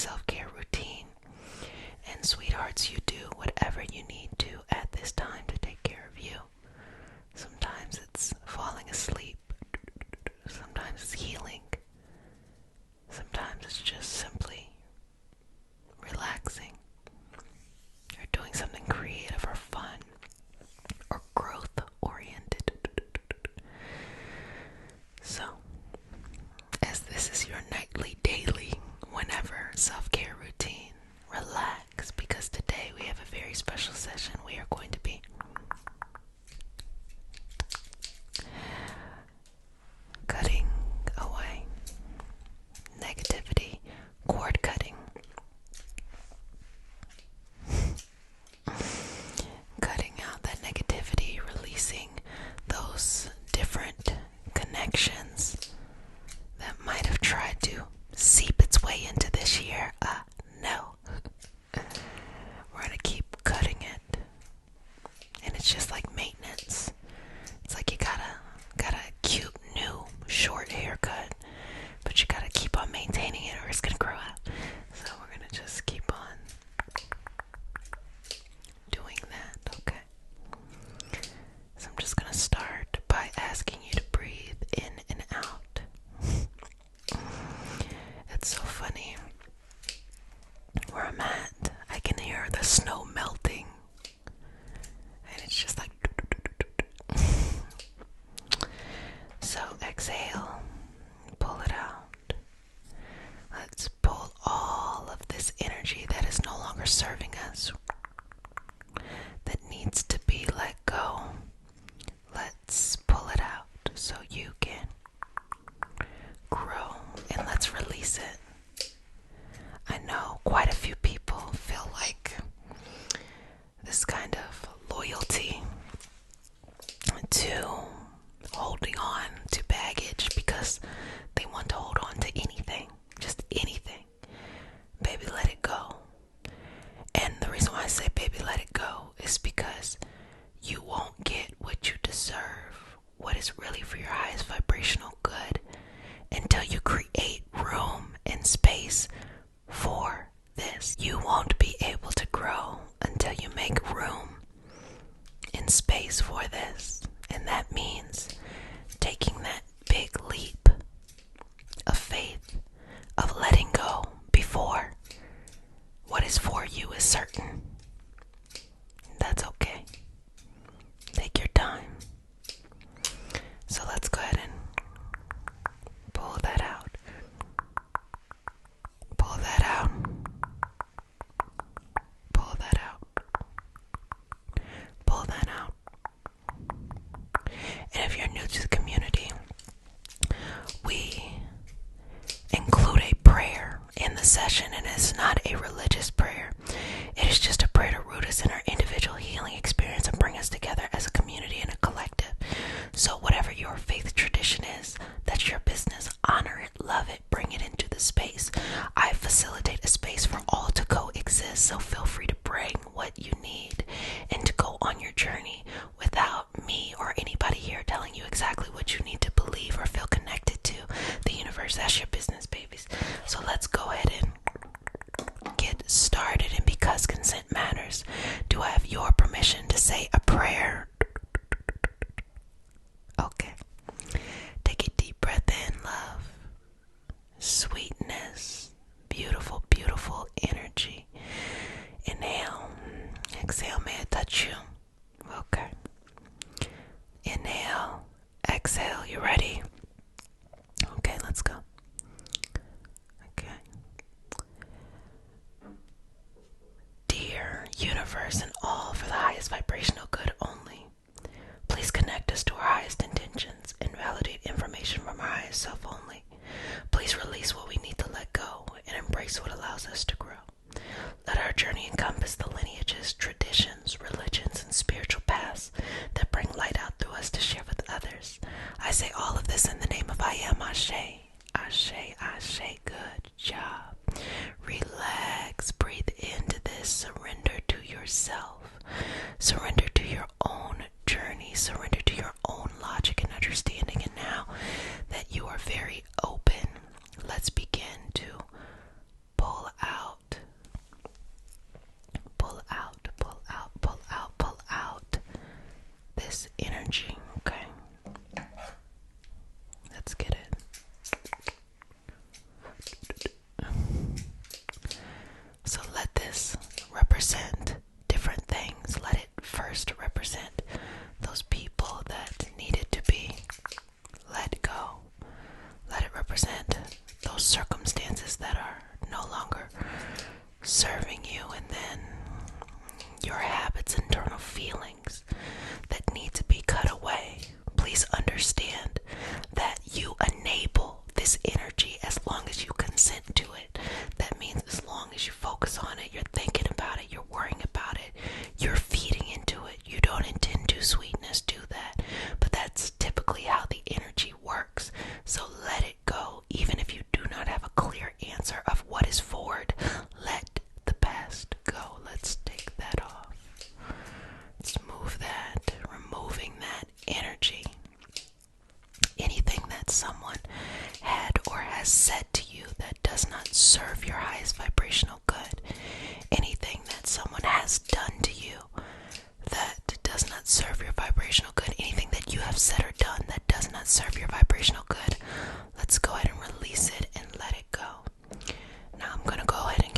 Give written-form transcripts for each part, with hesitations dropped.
self-care routine. And sweethearts, you do whatever you need to at this time to take care of you. Sometimes it's falling asleep. Sometimes it's healing. Sometimes it's just simply relaxing or doing something creative or fun or growth oriented. So, as this is your nightly, daily, whenever self-care routine, relax, because today we have a very special session. We are going to be cutting away negativity, cord cutting. Cutting out that negativity, releasing those different connections that might have tried to seep its way into this year. No. We're gonna keep cutting it. And it's just like maintenance. It's like you got a cute new short haircut, but you gotta keep on maintaining it or it's gonna grow out. So we're gonna just keep on doing that, okay? So I'm just gonna start by asking you to breathe in and out. It's so funny. Where I'm at, I can hear the snow melting. And it's just like... So exhale, pull it out. Let's pull all of this energy that is no longer serving us, that needs to be let go. Let's pull it out so you can grow, and let's release it. I know quite a few people feel like this kind of loyalty to holding on to baggage because they want to hold on to anything, just anything. Baby, let it go. And the reason why I say baby, let it go is because you won't get what you deserve, what is really for your highest vibrational good, until you create room and space for this. You won't be able to grow until you make room and space for this. And that means taking that big leap of faith, of letting go before what is for you is certain. That's okay. Take your time. So let's go ahead and pull that out. Pull that out. Pull that out. Pull that out. And if you're new to the community, we include a prayer in the session, and it's not a religious prayer. It is just a prayer to root us in our individual healing experience and bring us together as a community and a collective. So whatever your faith tradition is, that's your business. Honor it, love it, bring it into the space. I facilitate a space for all to coexist, so feel free to bring what you need and to go on your journey without me or anybody here telling you exactly what you need to believe or feel connected to the universe. That's your business, babies. So let's go ahead and get started. And because consent matters, do I have your permission to say a prayer? Okay. Take a deep breath in, love. Sweetness. Beautiful, beautiful energy. Inhale. Exhale. May I touch you? Okay. Inhale. Exhale. You ready? Okay, let's go. Okay. Dear universe and all for the highest vibrational good only, please connect us to our highest intentions and validate information from our highest self only. Please release what we need to let go and embrace what allows us to grow. Let our journey encompass the lineages, traditions, religions, and spiritual paths that bring light out through us to share with others. I say all of this in the name of I am Ashe. Ashe, Ashe, good job. Relax, breathe into this, surrender to yourself. Surrender to your own journey, surrender to your own logic and understanding. And now that you are very open, let's begin to pull out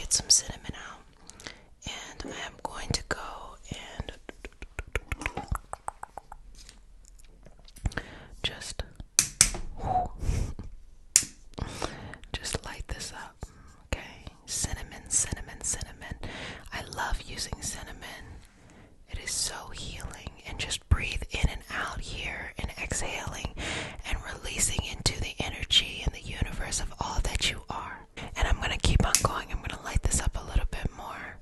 get some cinnamon out. And I am going to go and just light this up. Okay, cinnamon, cinnamon, cinnamon. I love using cinnamon. It is so healing. And just breathe in and out here and exhaling and releasing into the energy and the universe of all that you are. And I'm going to keep on going. I'm going to light this up a little bit more.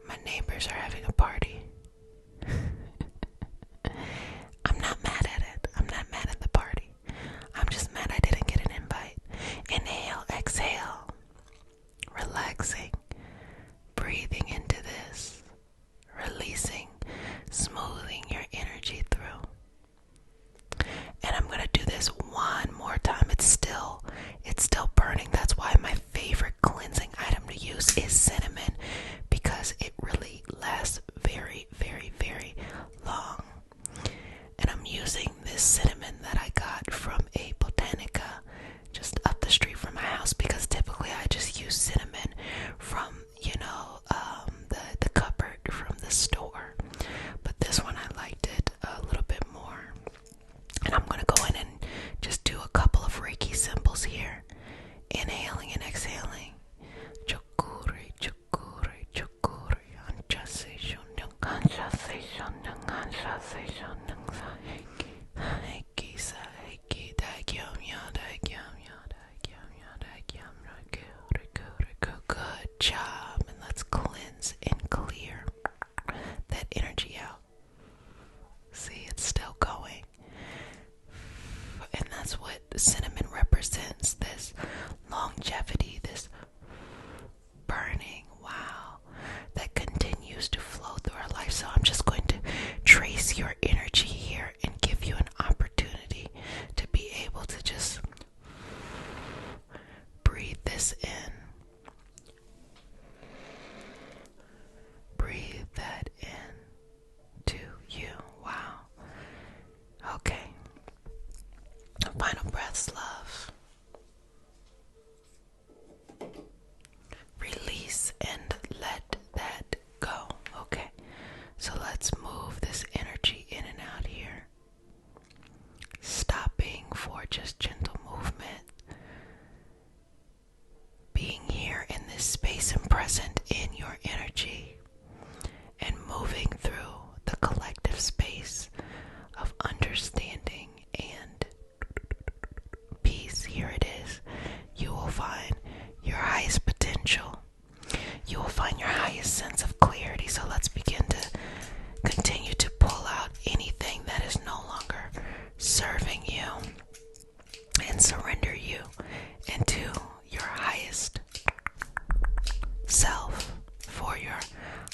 My neighbors are having a party. I'm not mad at it. I'm not mad at the party. I'm just mad I didn't get an invite. Inhale, exhale. Relaxing. Breathing into this. Releasing. Smoothing your energy through. And I'm going to do this one more time. It's still burning. That's why my favorite cleansing item to use is cinnamon, because it really lasts very, very, very long. And I'm using this cinnamon that I got from a Botanica just up the street from my house, because typically I just use cinnamon from, the cupboard from the store. But this one I liked it a little bit more. And I'm going to go in and just do a couple of Reiki symbols here. Inhaling and exhaling. Chakuri, chakuri, chakuri. Anchasation, anchasation, anchasation, anchasation. Heiki, sa, heiki, dagyam, ya, dagyam, ya, dagyam, ya, dagyam, ragu. Good job. And let's cleanse and clear that energy out. See, it's still going. And that's what cinnamon represents, this longevity, this burning, wow, that continues to flow through our life. So I'm just going to trace your energy here and give you an opportunity to be able to just breathe this in. Breathe that in to you. Wow. Okay. Final breaths, love. Release and let that go. Okay. So let's move this energy in and out here. Stopping for just gentle movement. Being here in this space and present in your energy. And moving through the collective space of understanding and peace. Here it is. You will find your highest potential. You will find your highest sense of clarity. So let's begin to continue to pull out anything that is no longer serving you and surrender you into your highest self for your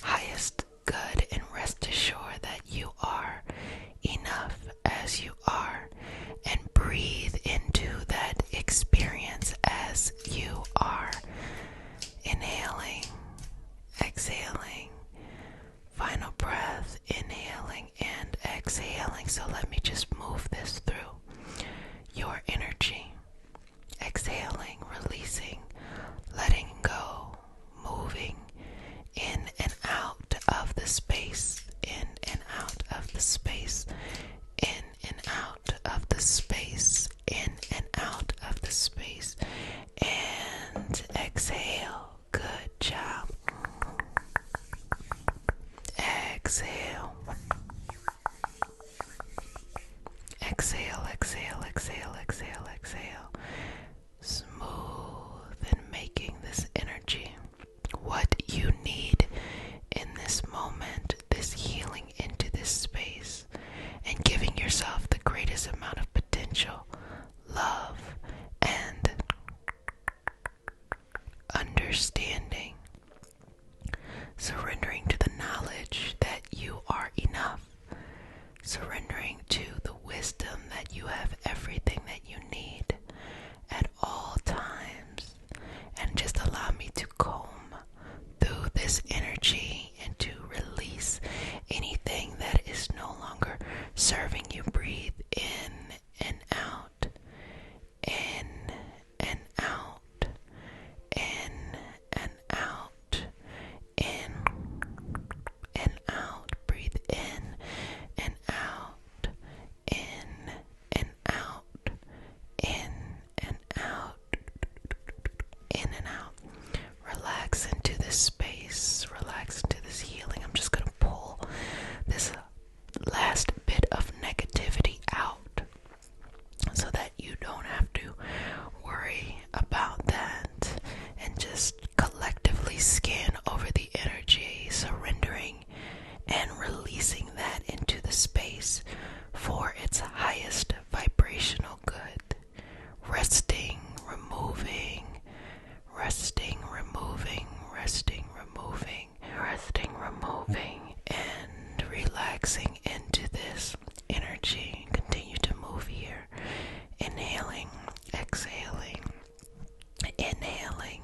highest good, and rest assured that you are enough as you are, and breathe into that experience as you are. Inhaling, exhaling, final breath, inhaling and exhaling. So let me just move this through your energy. Exhaling, releasing, letting go, moving in and out of the space, in and out of the space, in and out of the space, in and out of the space, and exhale. Good job. Exhale. Exhale, exhale, exhale, exhale, exhale. Smooth and making this energy what you need in this moment, this healing into this space, and giving yourself the greatest amount of potential, love, and understanding. Surrendering to the knowledge that you are enough. Surrendering to the wisdom that you have everything that you need at all times. And just allow me to comb through this energy and to release anything that is no longer serving you. Breathe in and out, in and out, in in and out. Relax into this space. Relax into this healing. I'm just going to pull this last bit of negativity out so that you don't have to worry about that, and just collectively scan over the energy, surrendering and releasing that into the space for its highest vibrational good. Resting, removing, resting, removing, resting, removing, resting, removing, and relaxing into this energy. Continue to move here. Inhaling, exhaling, inhaling,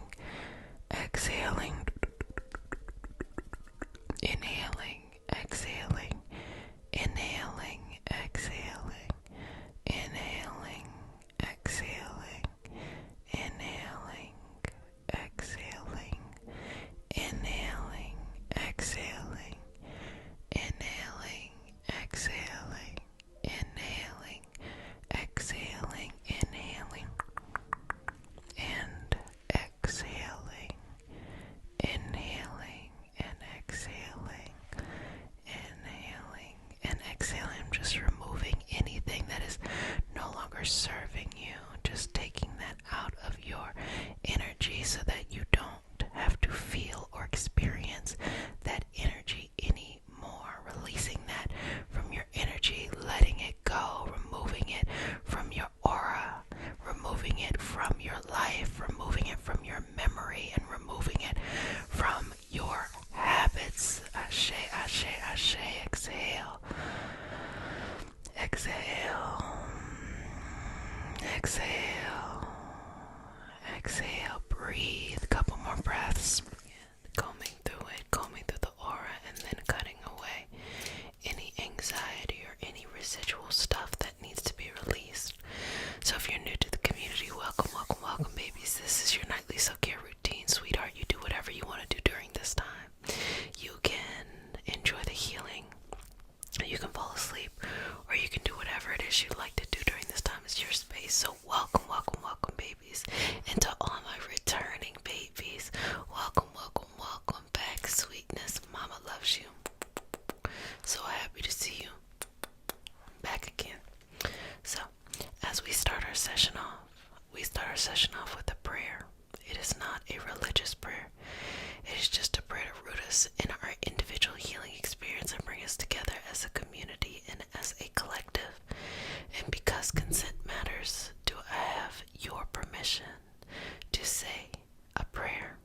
exhaling, inhaling, exhaling, inhaling, exhaling, inhaling, exhaling, inhaling, exhaling, inhaling, exhaling, inhaling, exhaling, inhaling, exhaling, inhaling, and exhaling, inhaling, and exhaling, inhaling, and exhaling. I'm just removing anything that is no longer serving you, just taking that out of your energy so that you don't have to feel or experience that energy anymore. Releasing that from your energy, letting it go, removing it from your aura, removing it from your life, removing it from your memory, and removing it from your habits. Ashe, ashe, ashe. Exhale. Exhale. Exhale. Exhale. Breathe. A couple more breaths. Combing through the aura, and then cutting away any anxiety or any residual stuff that needs to be released. So if you're new to the community, welcome, welcome, welcome, babies. This is your nightly self-care routine, sweetheart. You do whatever you want to do during this time. You can enjoy the healing, you can fall asleep, or you can do whatever it is you'd like to do during this time. It's your space. So welcome, welcome, welcome, babies. And to all my returning babies, welcome, welcome, welcome back. Sweetness, mama loves you. So happy to see you back again. So as we start our session off, with a prayer. It is not a religious prayer. It is just a prayer to root us in our individual healing experience and bring us together as a community and as a collective. And because consent matters, do I have your permission to say a prayer?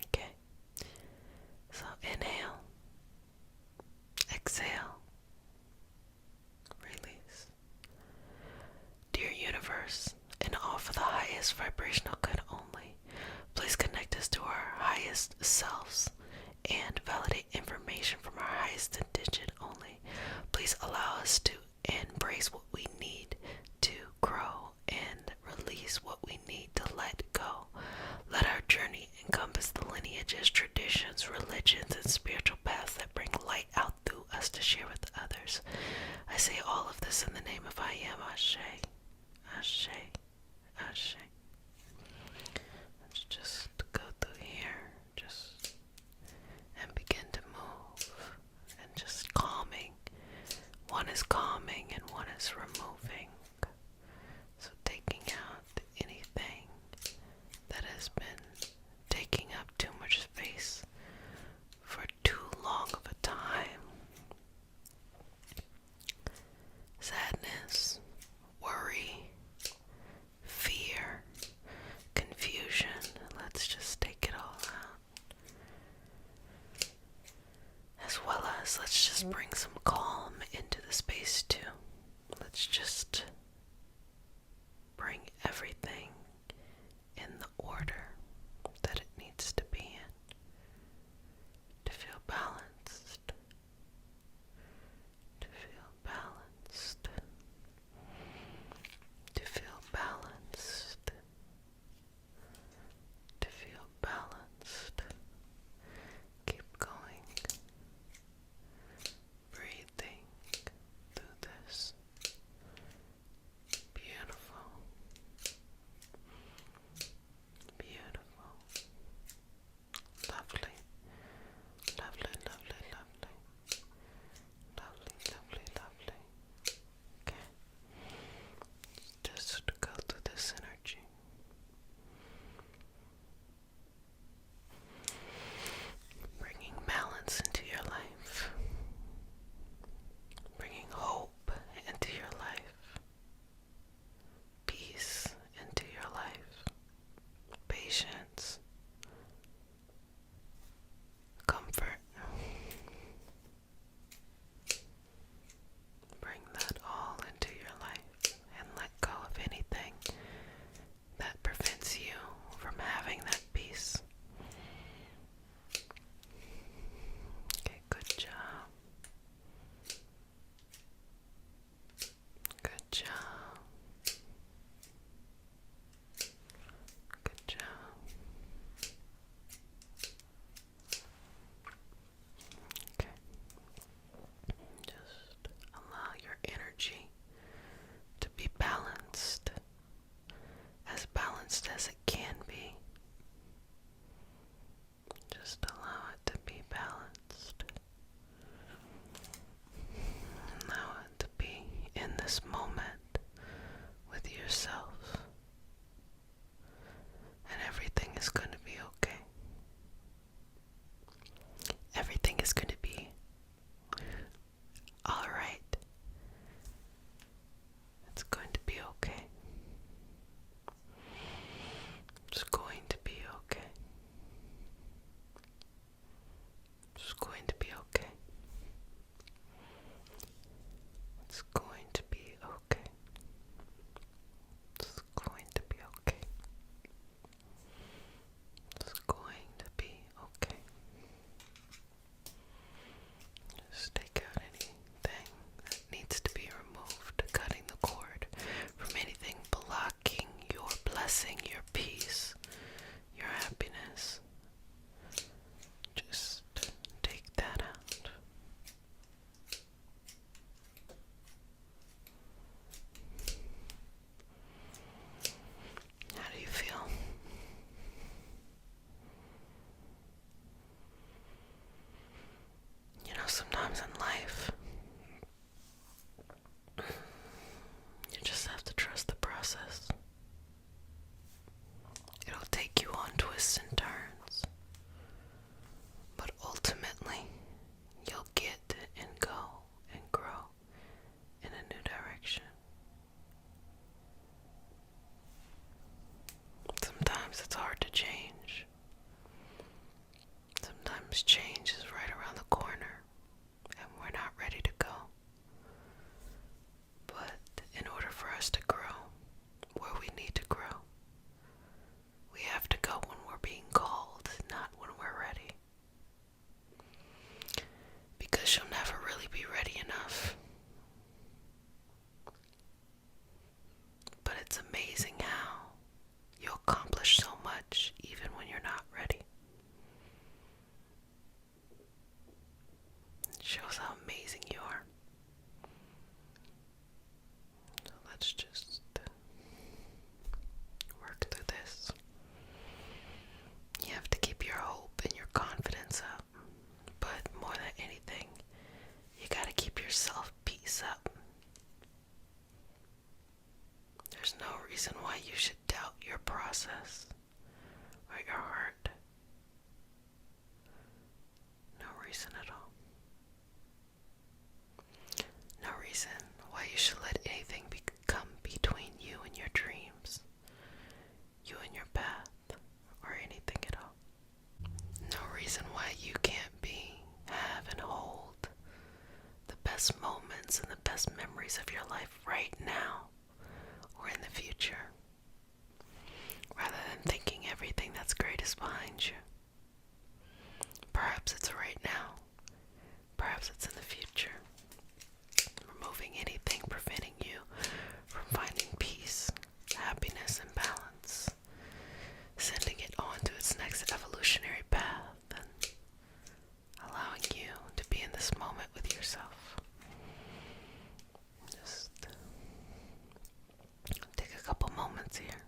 Okay. So inhale, exhale, release. Dear universe, and all for the highest vibrational good only, please connect us to our highest selves and validate information from our highest intention only. Please allow us to embrace what we need to grow and release what we need to let go. Let our journey encompass the lineages, traditions, religions, and spiritual paths that bring light out through us to share with others. I say all of this in the name of I am. Ashe, Ashe, Ashe. Let's just go through here, and begin to move, and just calming. One is calming and one is removing. So taking out anything is going to be okay. Everything is going to be alright. It's going to be okay. It's going to be okay. It's going to be okay. It's going to be okay. It's going to be okay. It's going to be okay. Just take out anything that needs to be removed, cutting the cord from anything blocking your blessing, your peace, your happiness. Just take that out. How do you feel? You know, sometimes in life, you just have to trust the process. It'll take you on twists and turns, but ultimately, you'll get and go and grow in a new direction. Sometimes it's hard to change. Sometimes change is right around the corner and we're not ready to go. But in order for us to grow where we need to grow, we have to go when we're being called, not when we're ready. Because you'll never really be ready enough. But it's amazing how you'll accomplish so much even when you're not ready. It shows how amazing you are. So let's just work through this. You have to keep your hope and your confidence up. But more than anything, you gotta keep your self-peace up. There's no reason why you should doubt your process or your heart. No reason at all. No reason why you should let anything come between you and your dreams, you and your path, or anything at all. No reason why you can't be, have, and hold the best moments and the best memories of your life right now or in the future, rather than thinking everything that's great is behind you. Perhaps it's right now. Perhaps it's in the future. Removing anything preventing you from finding peace, happiness, and balance. Sending it on to its next evolutionary path and allowing you to be in this moment with yourself. Just take a couple moments here.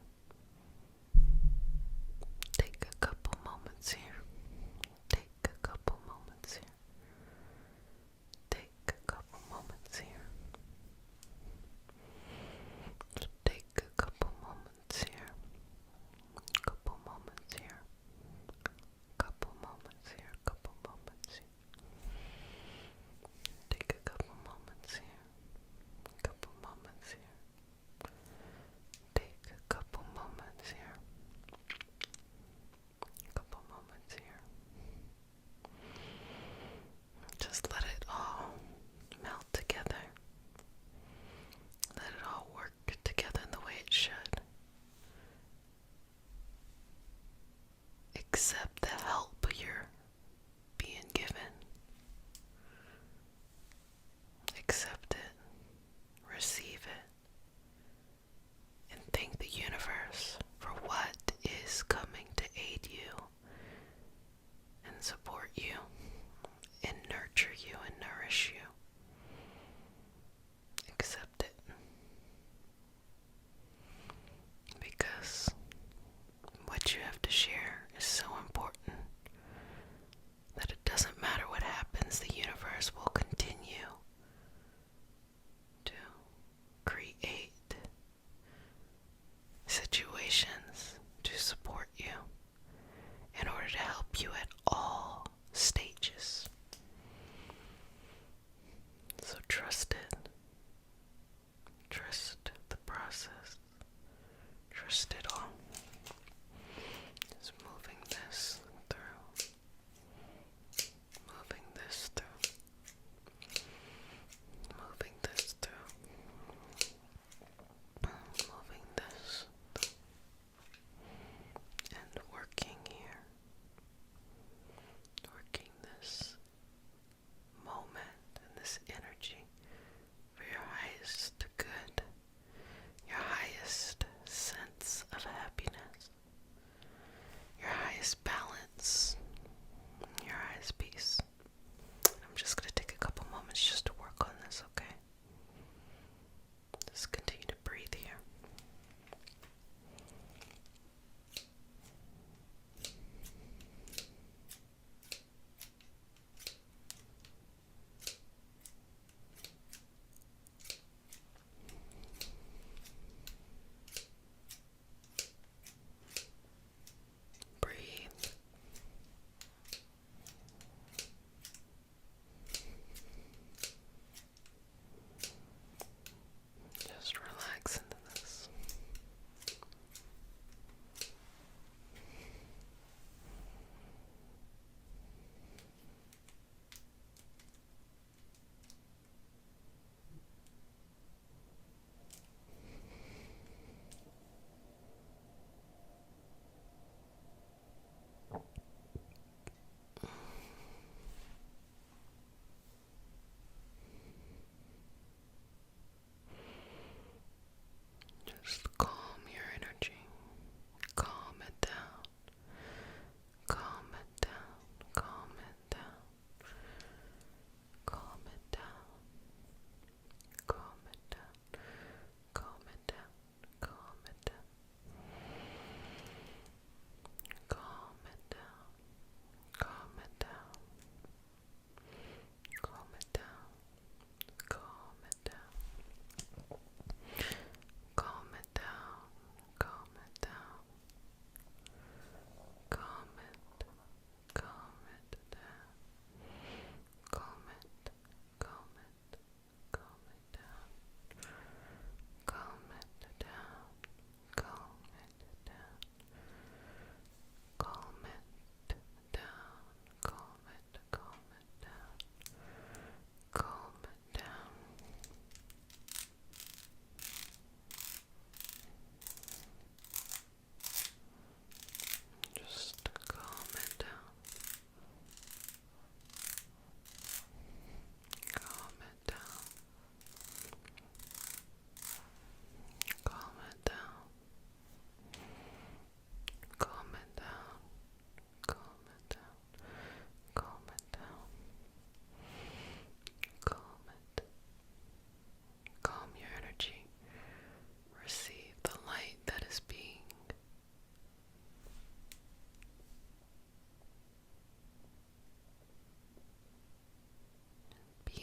Take a couple moments here. Take a couple moments here. Take a couple moments here. Take a couple moments here. Couple moments here. Couple moments here. Couple moments here. Take a couple moments here. Couple moments here. Take a couple moments here. Couple moments here. Just let it all melt together. Let it all work together in the way it should. Accept the help you're being given. Accept it. Receive it. And thank the universe for what is coming to aid you and support you and nurture you and nourish you. Accept it. Because what you have to share is so important that it doesn't matter what happens, the universe will continue to create situations to support you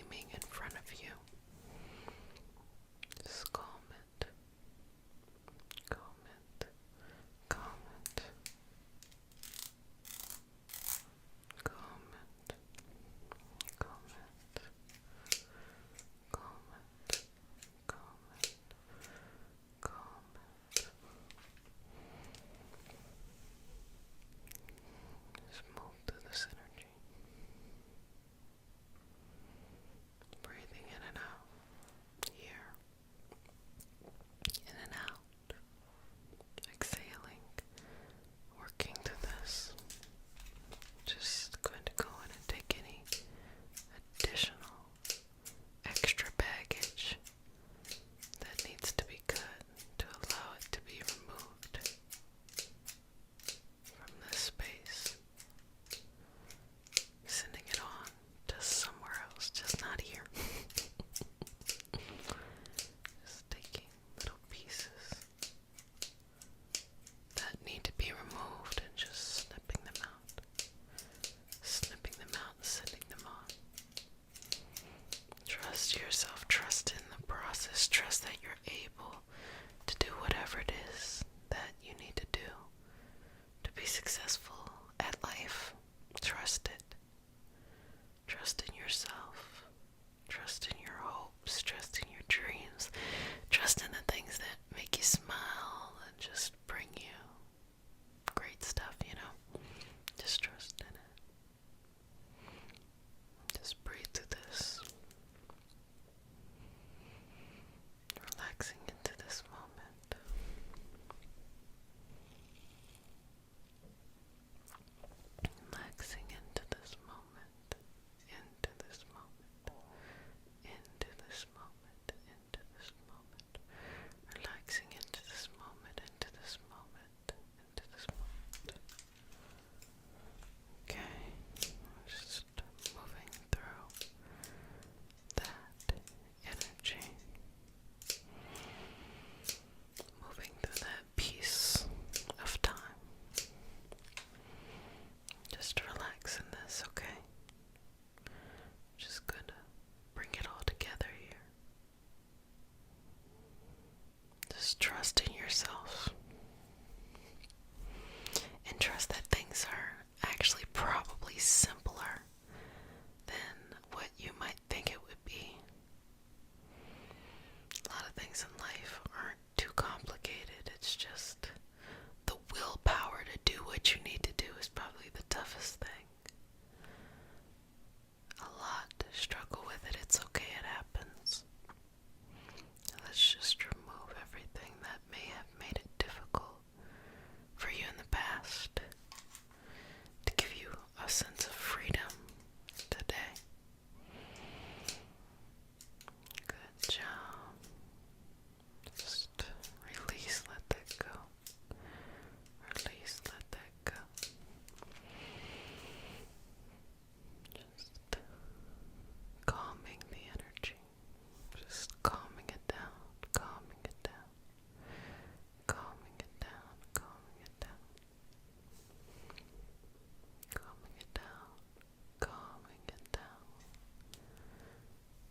gleaming in front of you. Just calm it. Calm it. Calm it. Calm it. Calm it. Calm it. Calm it. Calm it. Just move through this energy. Breathing in and out. Here. In and out. Exhaling. Working through this. Just going to go in and take any additional extra baggage that needs to be cut to allow it to be removed from this space. Sending it on to somewhere else, just not here. Just taking little pieces that need to be removed and just snipping them out. Snipping them out and sending them on. Trust yourself, trust in the process, trust that you're able to do whatever it is that you need to do to be successful at life. Trust it. Trust in yourself. Trust in your hopes. Trust in your dreams. Trust in the things that make you smile and just bring you great stuff, Just trust in it. Just breathe through this. Relaxing into this moment. Relaxing into this moment. Into this moment. Into this moment. Into this moment. Relaxing into this moment. Into this moment. Into this moment. Okay. Just moving through that energy. Moving through that piece of time. Just relax in this, okay? Just gonna bring it all together here. Just trust in yourself. And trust that things are actually probably simpler than what you might think it would be. A lot of things in life aren't too complicated. It's just the willpower to do what you need to do is probably the toughest thing. A lot struggle with it. It's okay, it happens. Let's just remove everything that may have made it difficult for you in the past to give you a sense of freedom today. Good job. Just release, let that go. Release, let that go. Just calming the energy. Just calming it down, calming it down. Calming it down, calming it down. Calming it down, calming it down.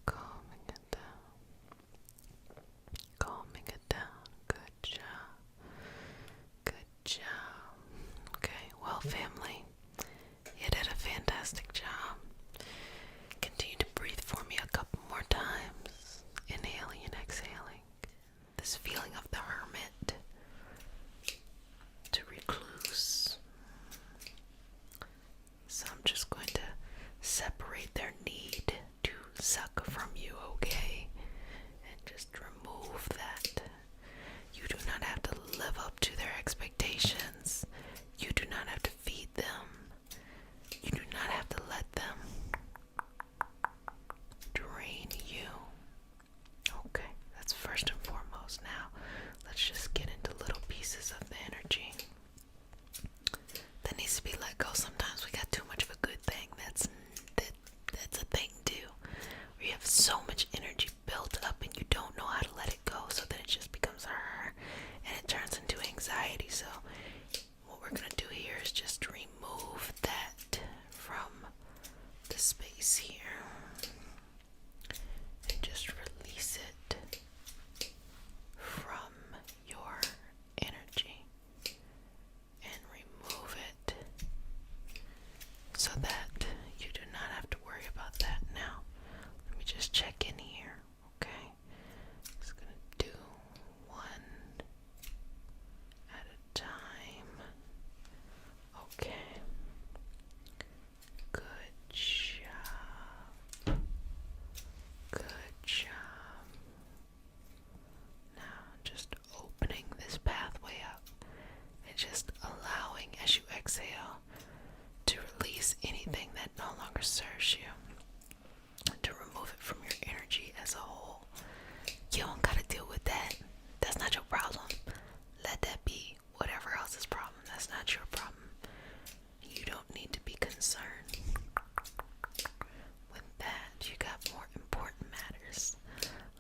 Calming it down. Calming it down. Good job. Good job. Okay, well, family, you did a fantastic job. Continue to breathe for me a couple more times. Inhaling and exhaling. This feeling of the hermit to recluse. So I'm just going to separate their need to suck from you, okay? And just remove that. You do not have to live up to their expectations. You do not have to feed them. anything that no longer serves you, to remove it from your energy as a whole. You don't gotta deal with that. That's not your problem. Let that be whatever else's problem. That's not your problem. You don't need to be concerned with that. You got more important matters,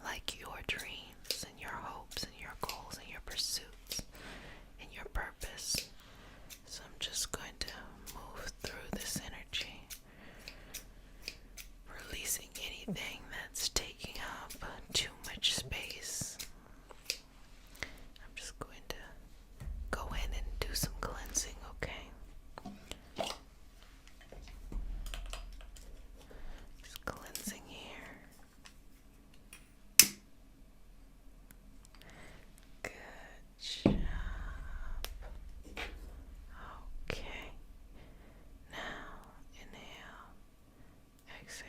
like your dreams and your hopes and your goals and your pursuits and your purpose. So I'm just going to move through this energy, releasing anything that's taking up too much space. I'm just going to go in and do some cleansing, okay? Just cleansing here. Good job. Okay. Now, inhale, exhale,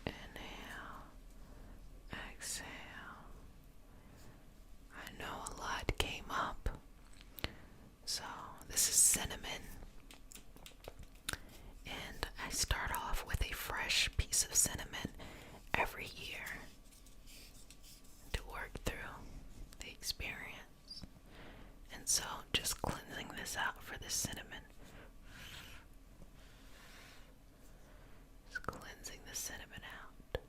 inhale, exhale. I know a lot came up, so this is cinnamon, and I start off with a fresh piece of cinnamon every year to work through the experience. And so just cleansing this out for the cinnamon. Just cleansing the cinnamon out.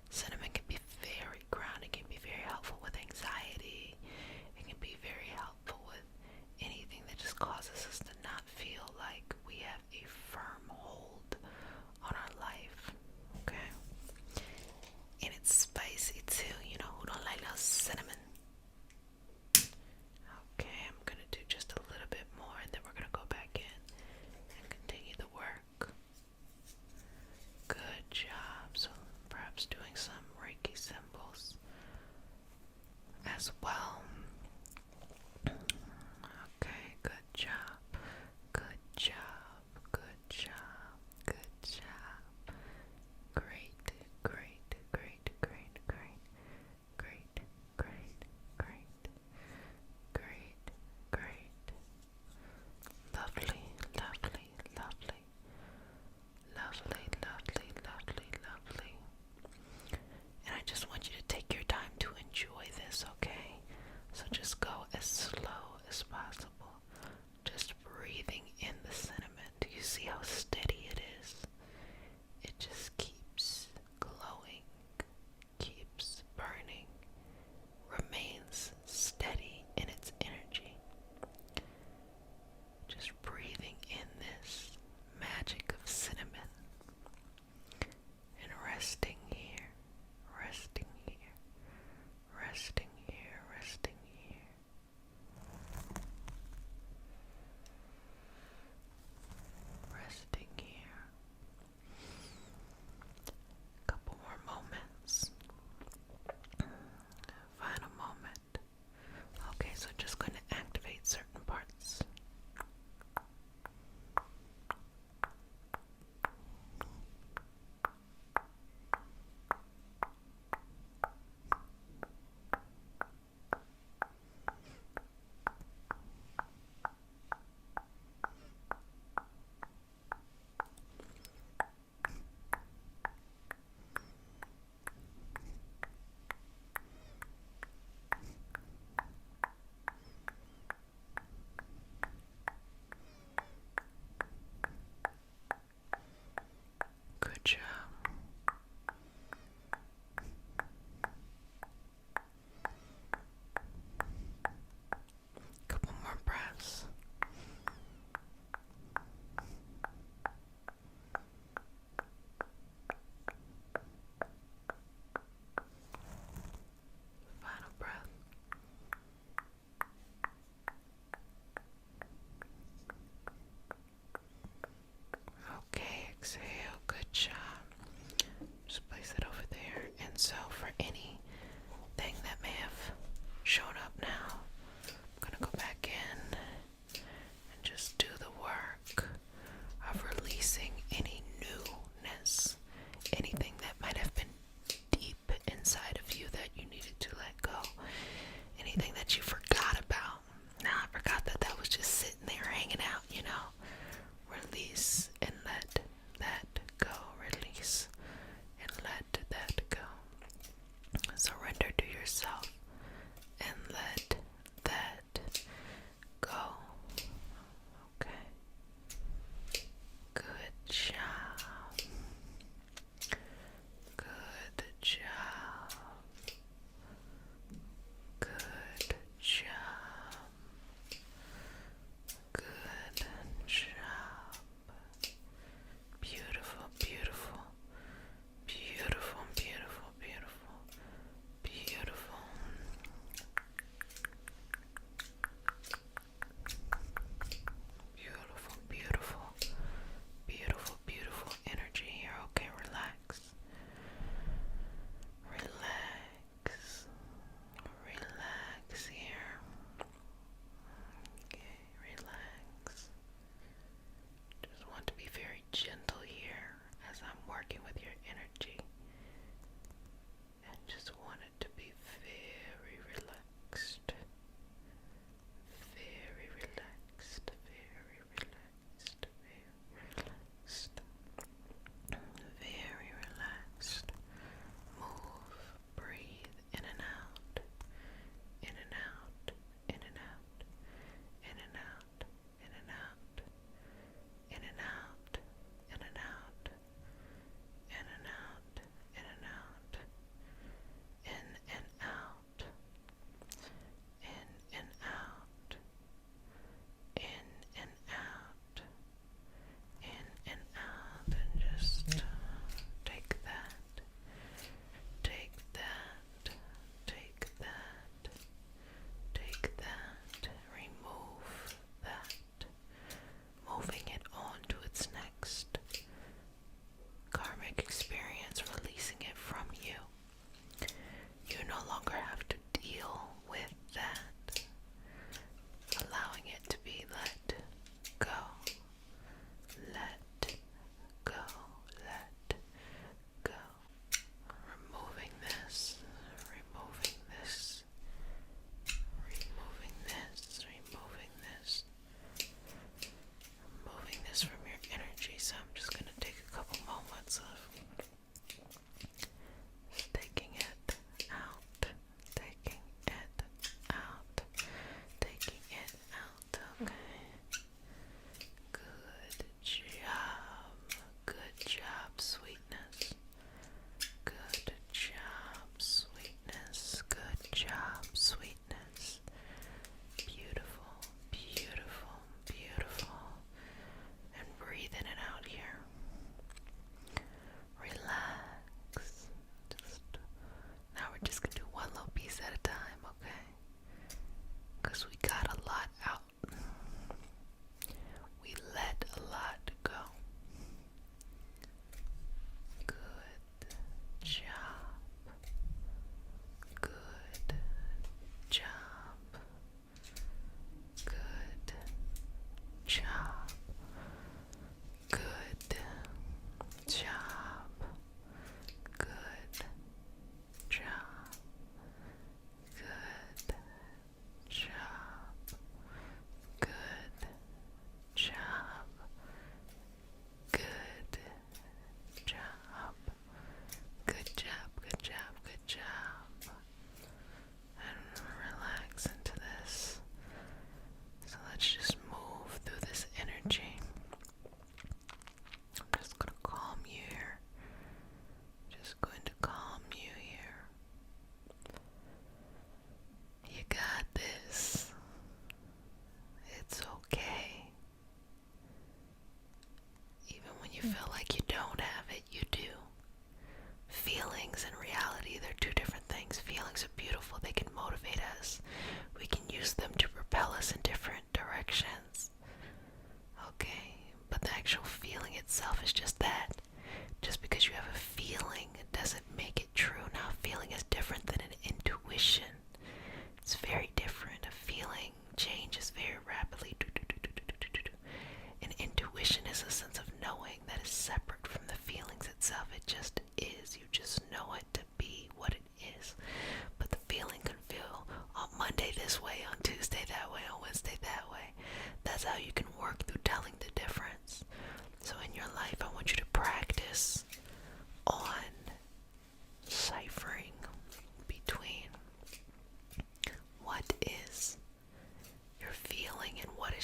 Cinnamon can be very grounding, can be very helpful with anxiety. It can be very helpful with anything that just causes us to not feel like we have a firm hold on our life. Okay? And it's spicy too. You know who don't like no cinnamon? Okay, I'm gonna do just a little bit more, and then we're gonna go back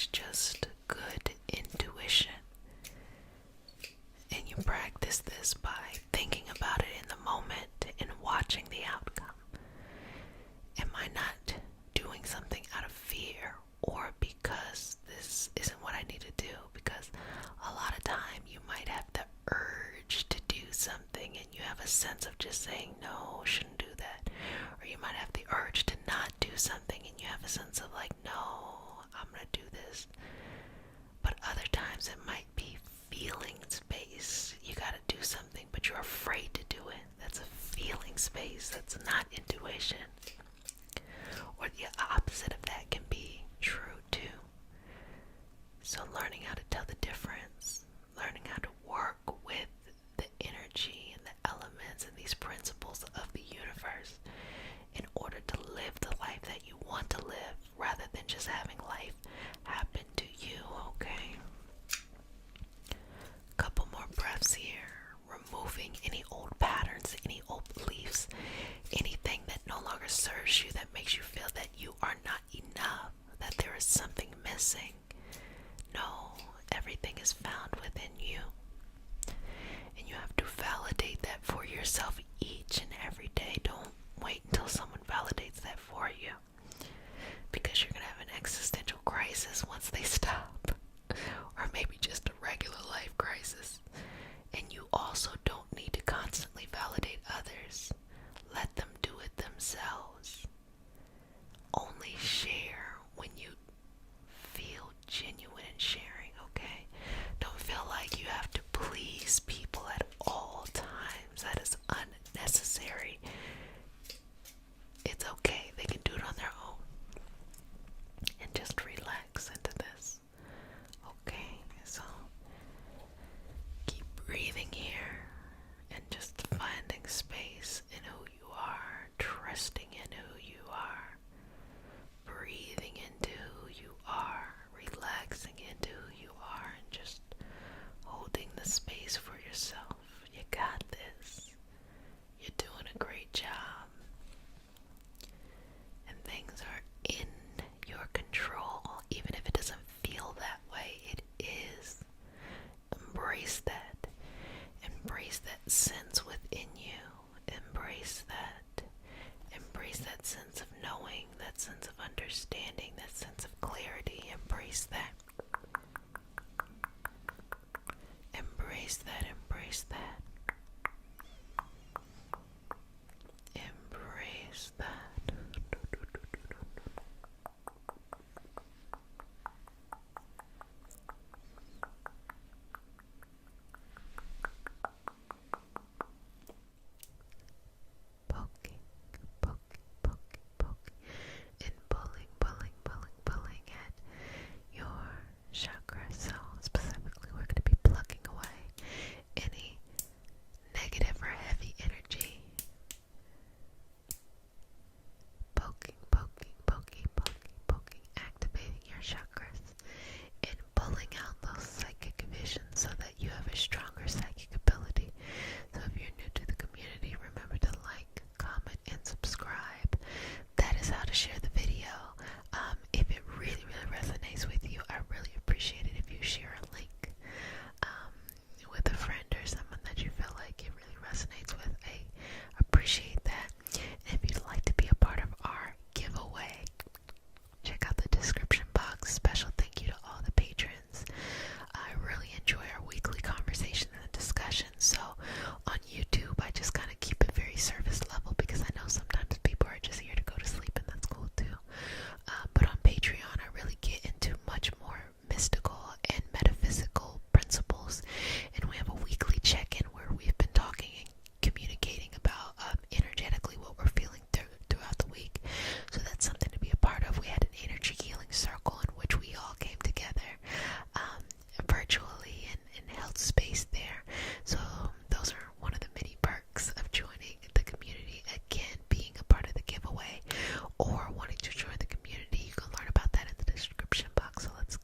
is just good intuition. And you practice this by thinking about it in the moment and watching the outcome. Am I not doing something out of fear or because this isn't what I need to do? Because a lot of time you might have the urge to do something and you have a sense of just saying no, shouldn't do that. Or you might have the urge to not do something and you have a sense of like, no, I'm gonna do this. But other times it might be feeling space. You gotta do something but you're afraid to do it. That's a feeling space. That's not intuition. Or the opposite of that can be true too. So learning how to tell the difference, learning how to work with the energy and the elements and these principles of the universe in order to live the life that you want to live rather than just having life happen to you, okay? Couple more breaths here, removing any old patterns, any old beliefs, anything that no longer serves you, that makes you feel that you are not enough, that there is something missing. No, everything is found within you. And you have to validate that for yourself each and every day. Don't wait until someone validates that for you, because you're going to have an existential crisis once they stop. Or maybe just a regular life crisis. And you also don't need to constantly validate others. Let them do it themselves. Only share when you feel genuine in sharing, okay? Don't feel like you have to please people at all times. That is unnecessary. It's okay. They can do it on their own. And just relax into this. Okay, so keep breathing here and just finding space in who you are, trusting in who you are, breathing into who you are, relaxing into who you are, and just holding the space for yourself. You got this. You're doing a great job. And things are in your control, even if it doesn't feel that way. It is. Embrace that. Embrace that sense within you. Embrace that. Embrace that sense of knowing, that sense of understanding, that sense of clarity. Embrace that. Embrace that. Embrace that. Embrace that. Poking, and pulling at your chakra. So specifically, we're going to be plucking away any negative or heavy energy. Poking, activating your chakras and pulling out those psychic visions so that you have a stronger psychic ability. So if you're new to the community, remember to like, comment, and subscribe. That is how to share the video. If it really resonates with you, I really appreciate it if you share a link with a friend or someone that you feel like it really resonates with. I appreciate that. And if you'd like to be a part of our giveaway, check out the description box. Special thank you to all the patrons. I really enjoy our weekly conversations and discussions. So on YouTube, I just kind of keep it very surface level because I know sometimes people are just here to go to sleep, and that's cool too. But on Patreon, I really get into much more mystical and metaphysical principles, and we have a weekly check-in where we've been talking and communicating about energetically what we're feeling throughout the week. So that's something to be a part of. We had an energy healing circle in which we all came together virtually and held space there. So those are one of the many perks of joining the community. Again, being a part of the giveaway or wanting to join the community, you can learn about that in the description box. So let's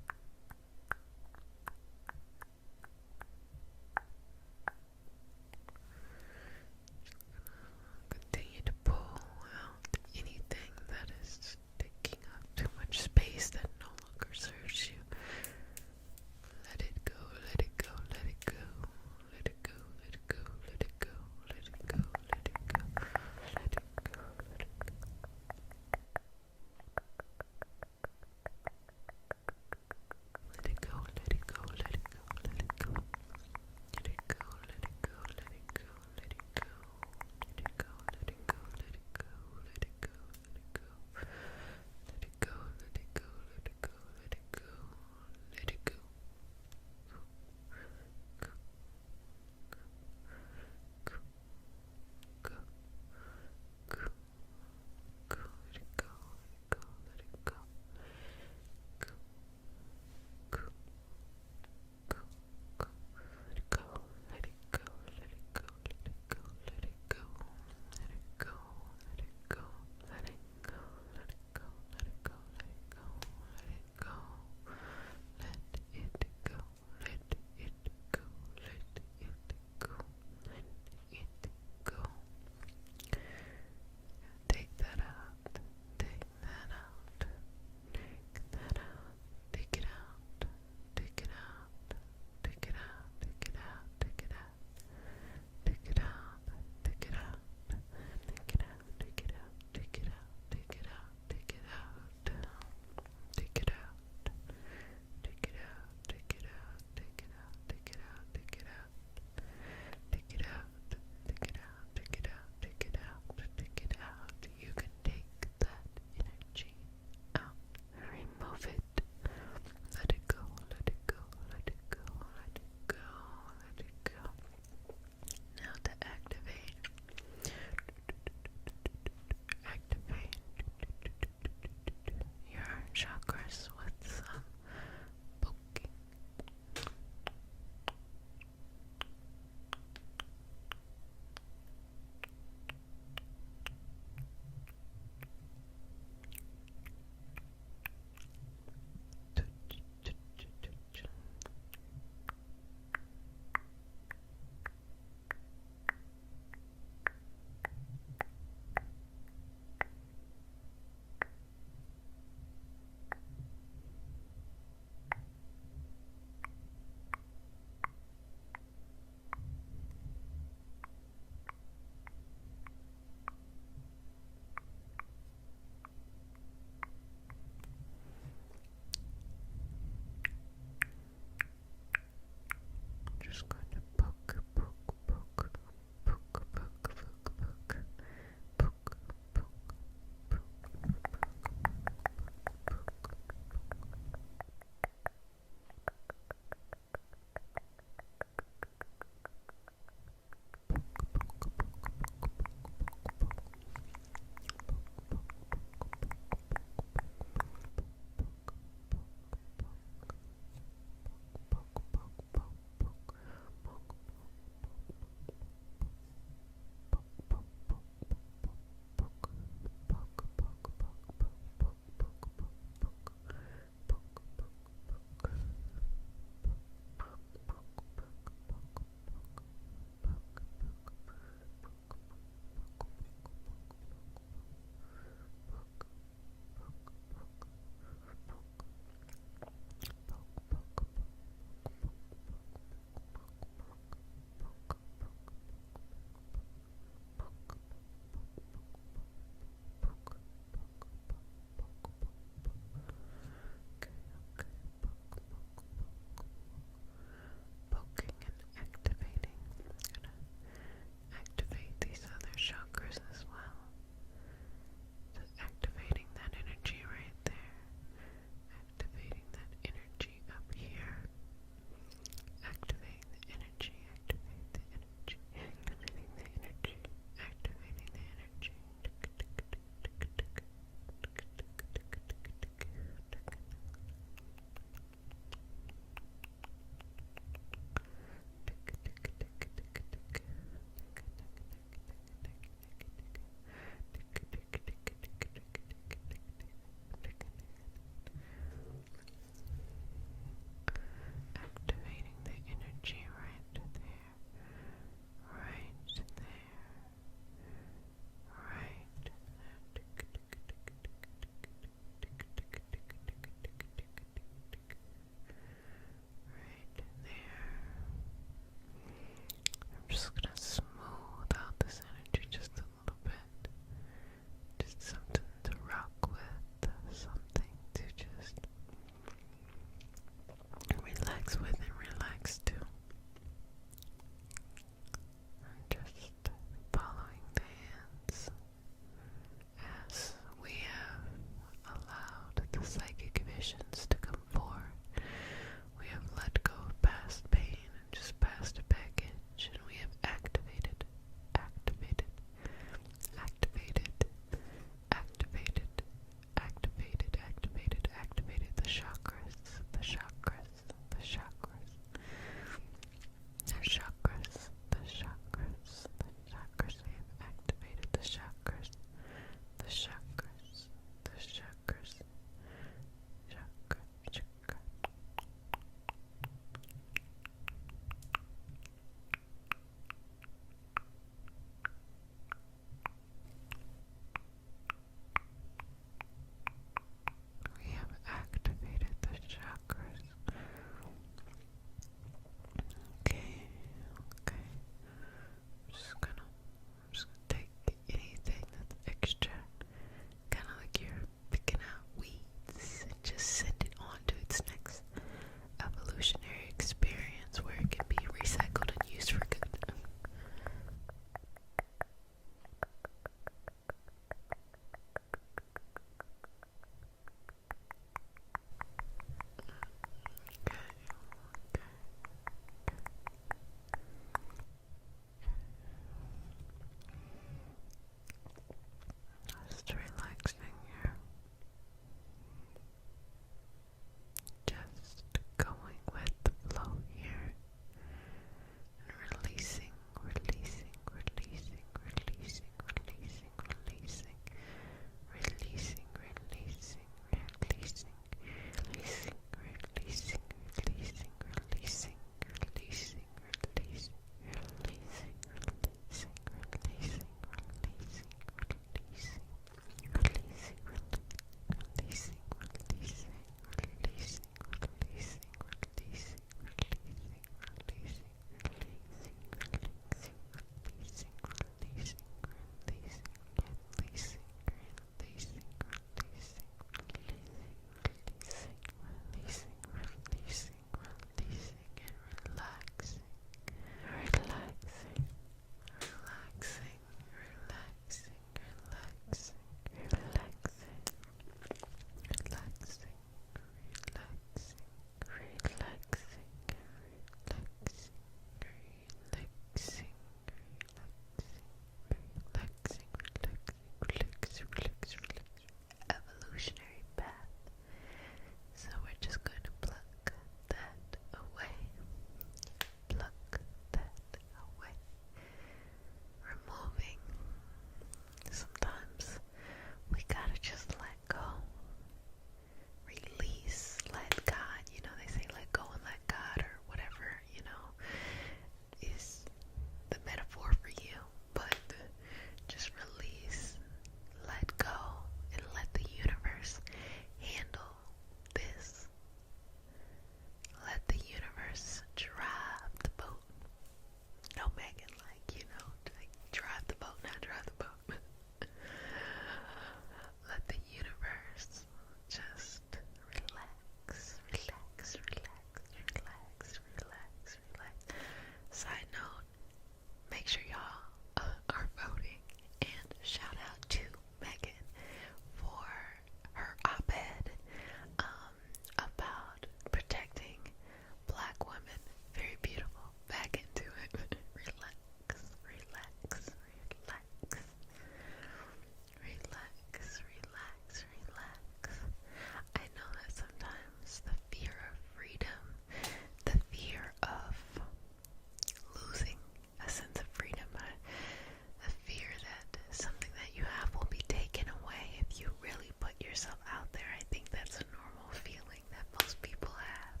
yourself out there. I think that's a normal feeling that most people have.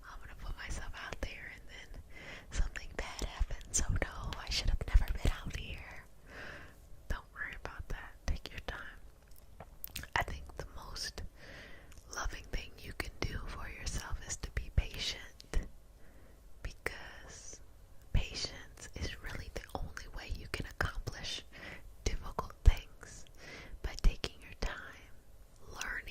I'm gonna put myself out there and then something bad happens. So no, I should have never been out here. Don't worry about that. Take your time. I think the most loving thing you can do for yourself is to be patient, because patience is really the only way you can accomplish difficult things, by taking your time, learning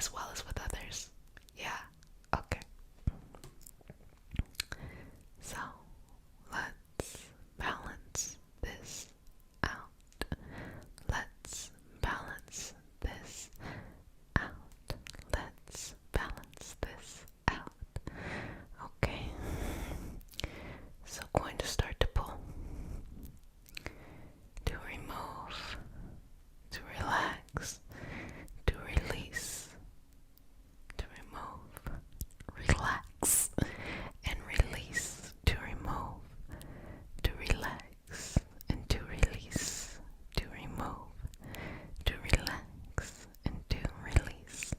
as well as with others. Yeah, okay. So let's balance this out. Let's balance this out. Let's balance this out. Okay. So going to start to pull, to remove, to relax, to release, to remove, relax, and release, to remove, to relax, and to release, to remove, to relax, and to release,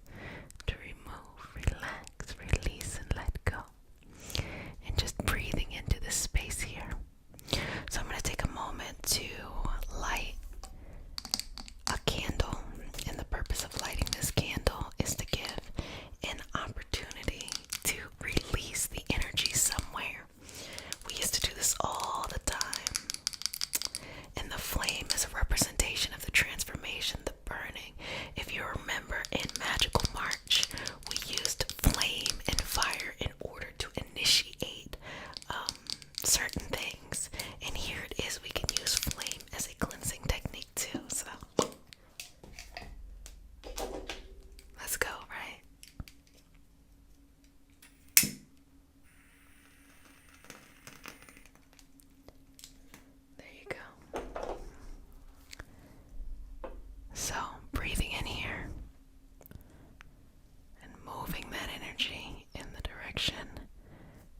to remove, relax, release, and let go. And just breathing into this space here. So I'm going to take a moment to light a candle, and the purpose of lighting this candle is to give an opportunity to release the energy somewhere. We used to do this all the time, and the flame is a representation of the transformation, the burning. If you remember, in Magical March, we used flame and fire in order to initiate certain things, and here it is. We can use flame as a cleansing technique too. So let's go, right? There you go. So breathing in here and moving that energy in the direction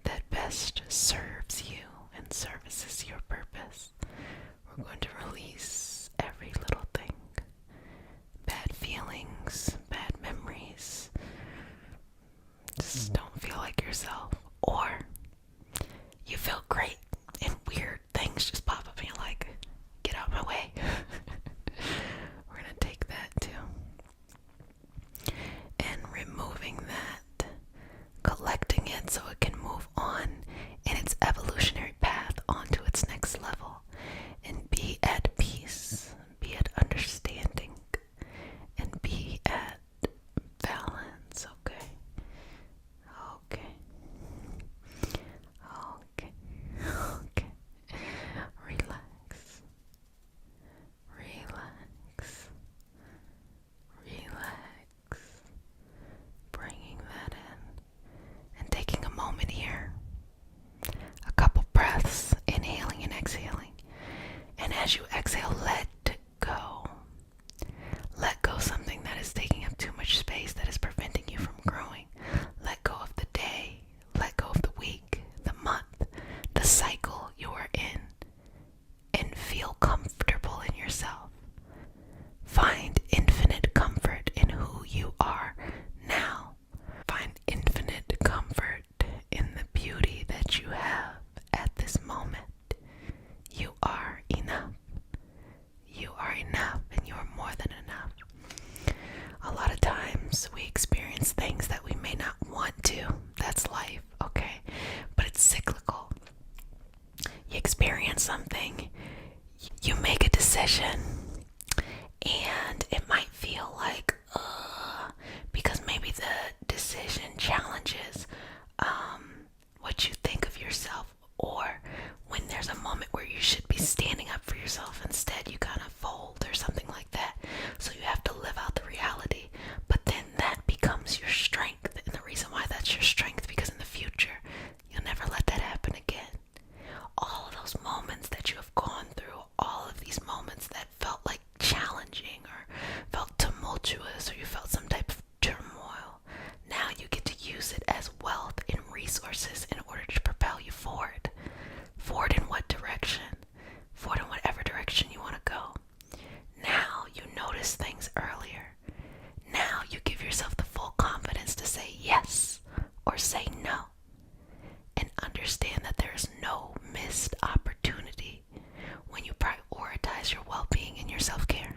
that best serves you and services your purpose. We're going to release every little thing. Bad feelings, bad memories. Just don't feel like yourself. Or you feel great and weird things just pop up and you're like, get out of my way. We're going to take that too. And removing that, collecting it so it can move on in its evolutionary path onto its next level and be at peace, be at understanding, and be at balance. Okay. Relax. Bringing that in and taking a moment here. A couple breaths, inhaling and exhaling. And as you exhale, let go. Let go something that is taking up too much space, that is preventing you from growing. Let go of the day. Let go of the week, the month, the cycle you are in. And feel comfortable in yourself. Find infinite comfort in who you are now. Find infinite comfort in the beauty that you have at this moment. You are enough. You are enough, and you are more than enough. A lot of times we experience things that we may not want to. That's life, okay? But it's cyclical. You experience something, you make a decision, and it might feel like, because maybe the decision challenges what you think of yourself, or when there's a moment where you should be standing up for yourself, instead you kind of fold or something like that. So you have to live out the reality, but then that becomes your strength. And the reason why that's your strength, because in the future you'll never let that happen again. All of those moments that you have gone through, all of these moments that felt like challenging or felt tumultuous, or you felt some type of turmoil, now you get to use it as wealth and resources in order to propel you forward. Forward in what direction? Forward in whatever direction you want to go. Now you notice things earlier. Now you give yourself the full confidence to say yes or say no. And understand that there is no missed opportunity when you prioritize your well-being and your self-care.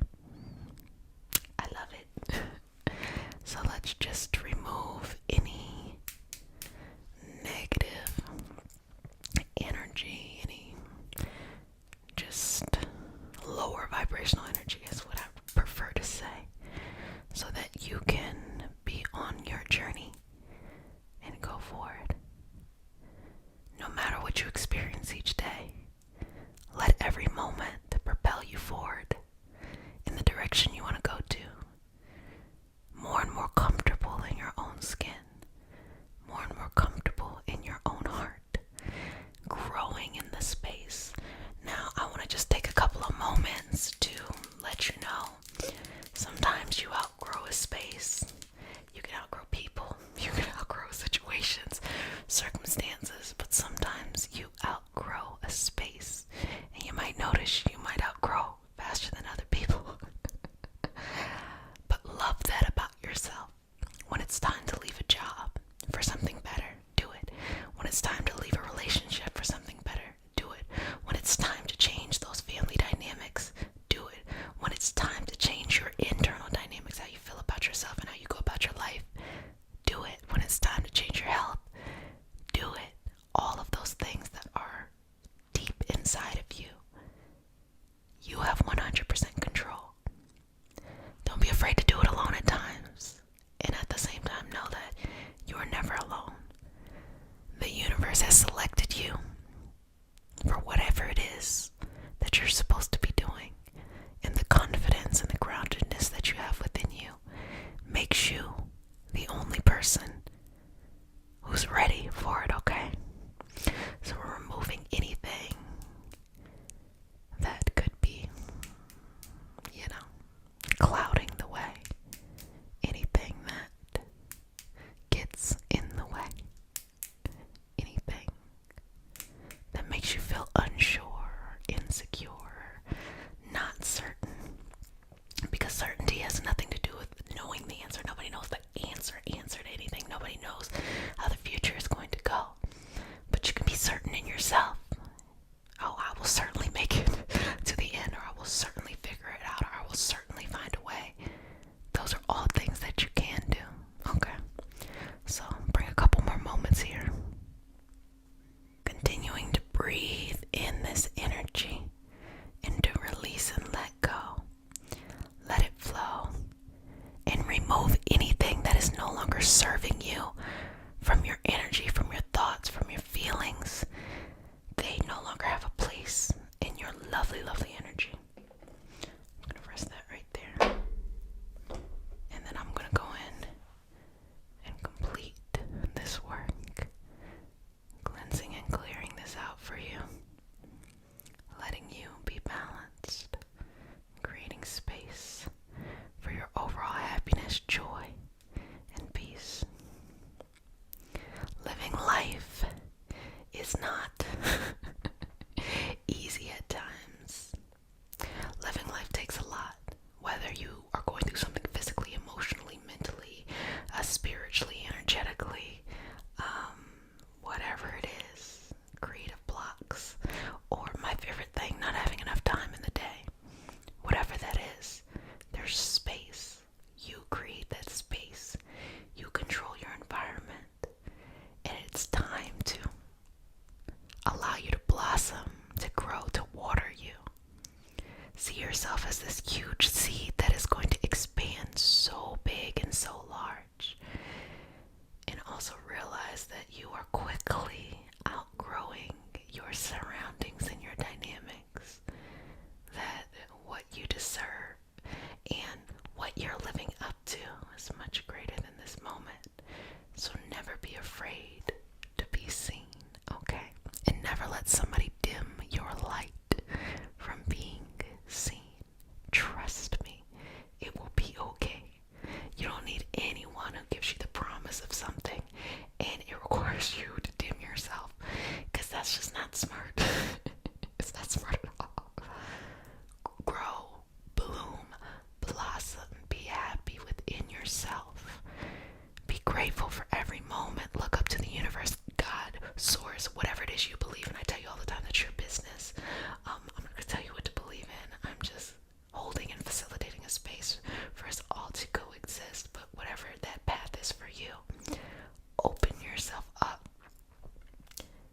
I love it. So let's just remove any negative energy, any just lower vibrational energy is what I prefer to say, so that you can be Sometimes you outgrow a space. You can outgrow people. You can outgrow situations, circumstances, but sometimes you outgrow a space. And you might notice you might outgrow faster than other people. But love that about yourself. When it's time to leave a job for something better, do it. When it's time to leave a relationship for something better, do it. When it's time to change those family dynamics, do it. When it's time to change your internal dynamics, how you feel about yourself and how you go about your life, do it. When it's time to change your health, do it. All of those things that are deep inside of you, you have 100% control. Don't be afraid to do it alone at times. And at the same time, know that you are never alone. The universe has selected you for whatever it is that you're supposed to be doing. And the confidence and the groundedness that you have within you makes you the only person who's ready for it, okay? So we're removing anything that could be, clouding the way. Anything that gets in the way. Anything that makes you feel unsure, insecure, not certain. Because certainty has nothing to do with knowing the answer. Nobody knows the answer to anything. Nobody knows how the future is going to go. But you can be certain in yourself. Oh, I will certainly make it to the end, or I will certainly figure it out, or I will certainly find a way. Those are all things that you can do. Okay. So bring a couple more moments here. Continuing to breathe in this energy and to release and let go. Let it flow and remove anything that is no longer serving you from your energy, from your thoughts, from your feelings. They no longer have a place in your lovely, lovely energy. I'm going to rest that right there. And then I'm going to go in and complete this work, cleansing and clearing this out for you, letting you be balanced, creating space for your overall happiness, joy, and peace. Living life is not easy at times. Living life takes a lot, whether you are going through something physically, emotionally, mentally, spiritually, energetically, whatever it is, creative blocks, or my favorite thing, not having enough time in the day. Whatever that is, there's space. You create that space. You control your environment. And it's time to allow you to blossom, to grow, to water you. See yourself as this huge seed that is going to expand so big and so large. And also realize that you are quickly outgrowing your surroundings and your dynamics. That what you deserve and what you're living up to is much greater than this moment. So never be afraid to be seen, okay? And never let somebody dim your light from being seen. Trust me, it will be okay. You don't need anyone who gives you the promise of something and it requires you to dim yourself, because that's just not smart. It's not smart at all. Grow, bloom, blossom, be happy within yourself. Be grateful for every moment. Look up to the universe, God, source, whatever it is you believe in. I tell you all the time that's your business. I'm not going to tell you what to believe in. I'm just holding and facilitating a space for us all to coexist. But whatever that path is for you, open yourself up.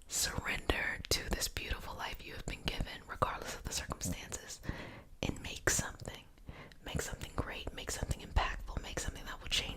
Surrender to this beautiful life you have been given, regardless of the circumstances, and make something. Make something great. Make something impactful. Make something that will change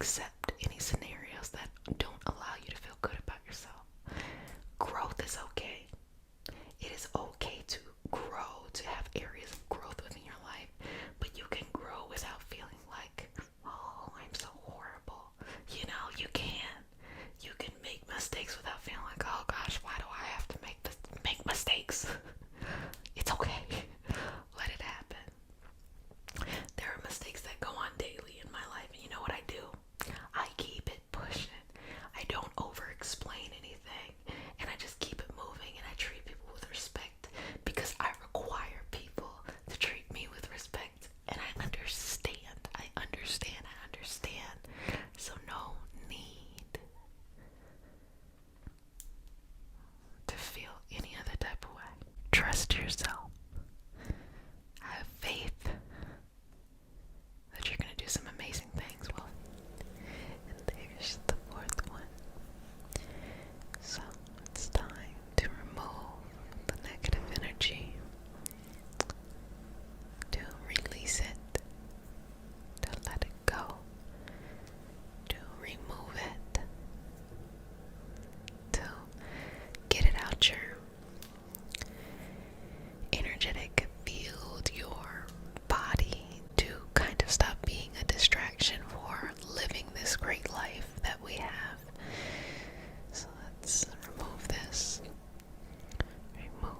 accept any scenarios that don't allow you to feel good about yourself. Growth is okay. It is okay to grow, to have areas of growth within your life, but you can grow without feeling like, oh, I'm so horrible. You know, you can. You can make mistakes without feeling like, oh gosh, why do I have to make mistakes? It's okay. Let it happen. There are mistakes that go on daily in my life, and you know what I do? I keep it pushing. I don't over-explain anything, and I just keep it moving, and I treat people with respect because I require people to treat me with respect, and I understand. So no need to feel any other type of way. Trust yourself. Have faith that you're going to do some amazing things. Well, and there's the fourth one. So it's time to remove the negative energy, to release it, to let it go, to remove it, to get it out your energetic field, your body, to kind of stop being a distraction for living this great life that we have. So let's remove this. Remove.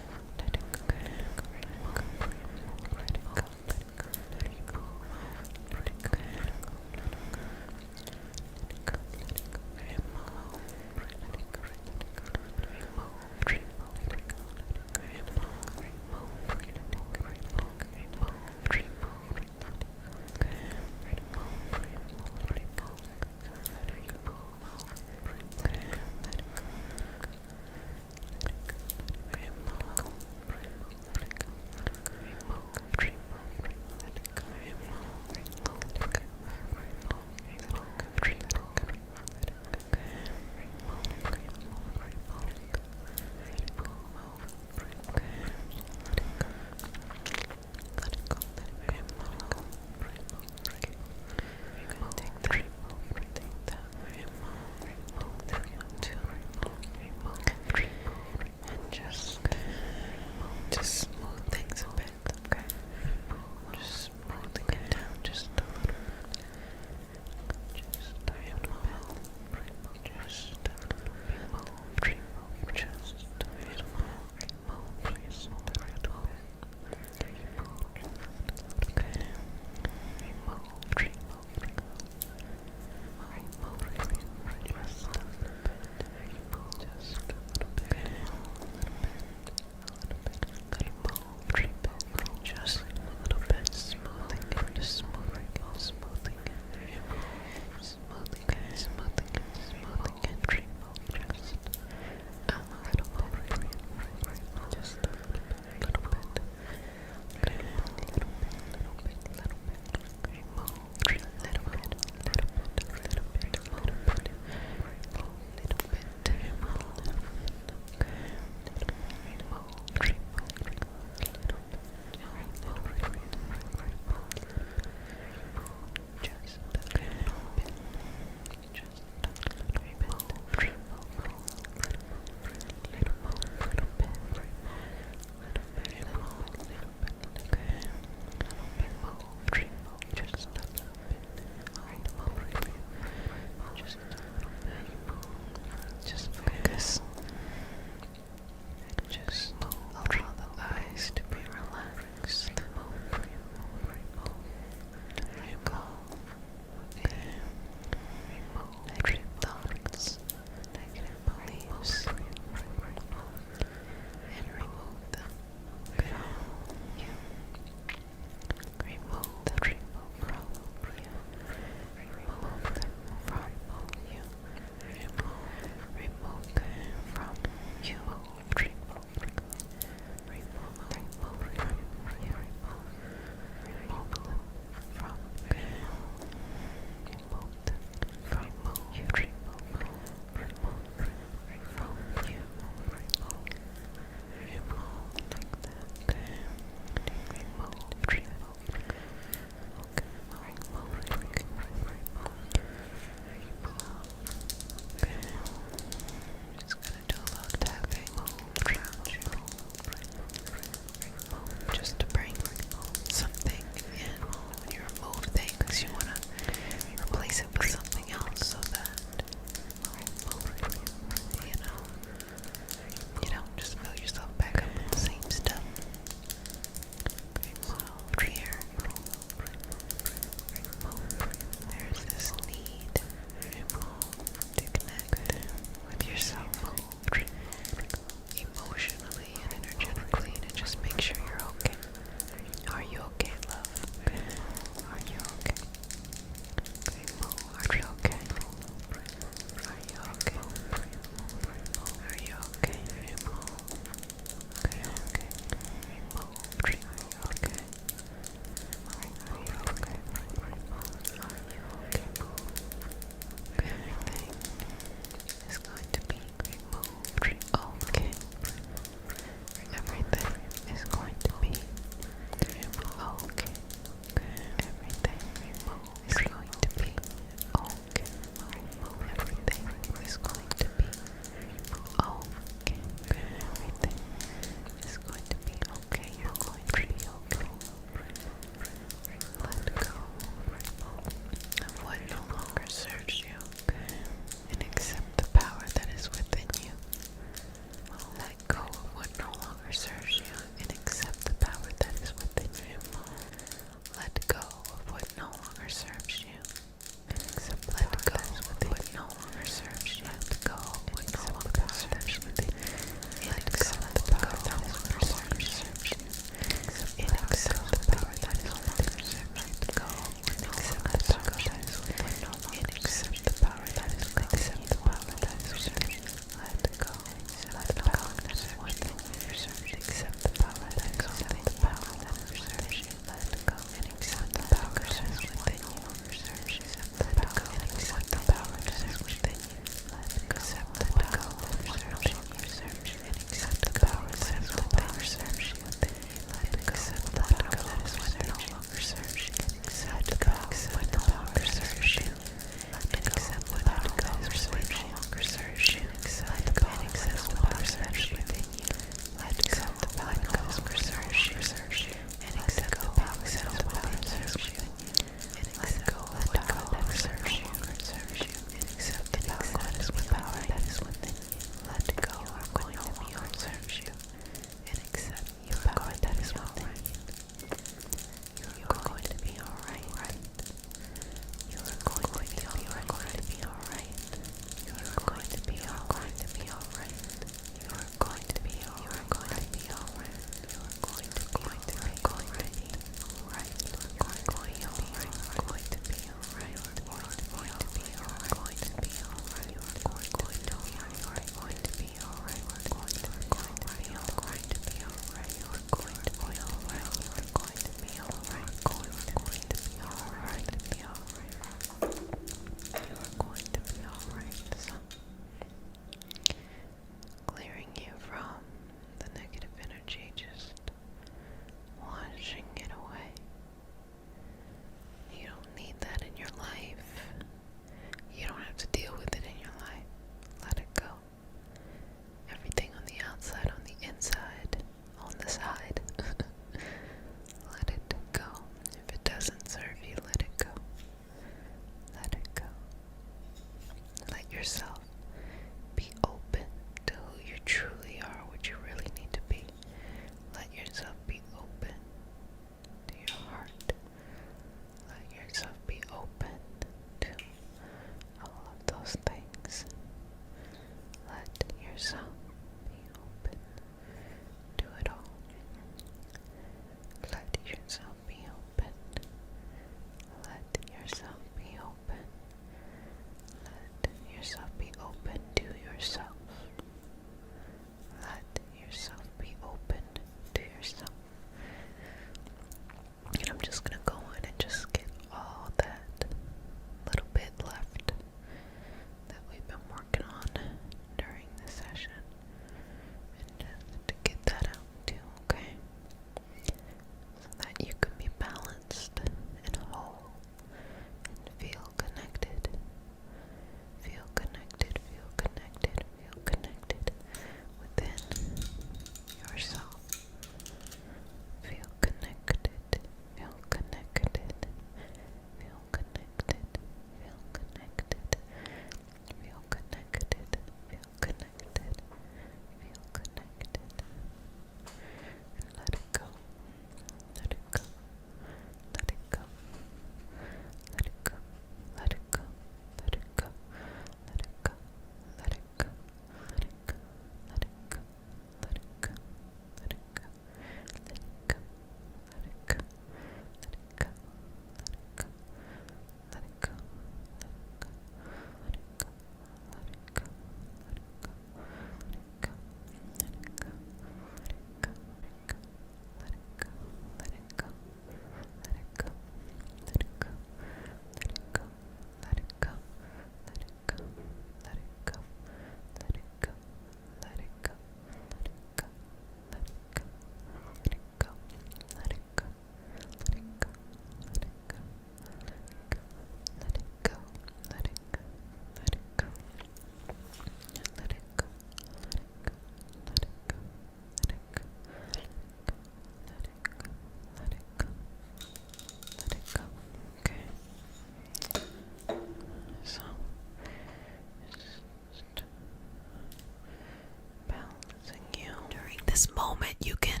moment, you can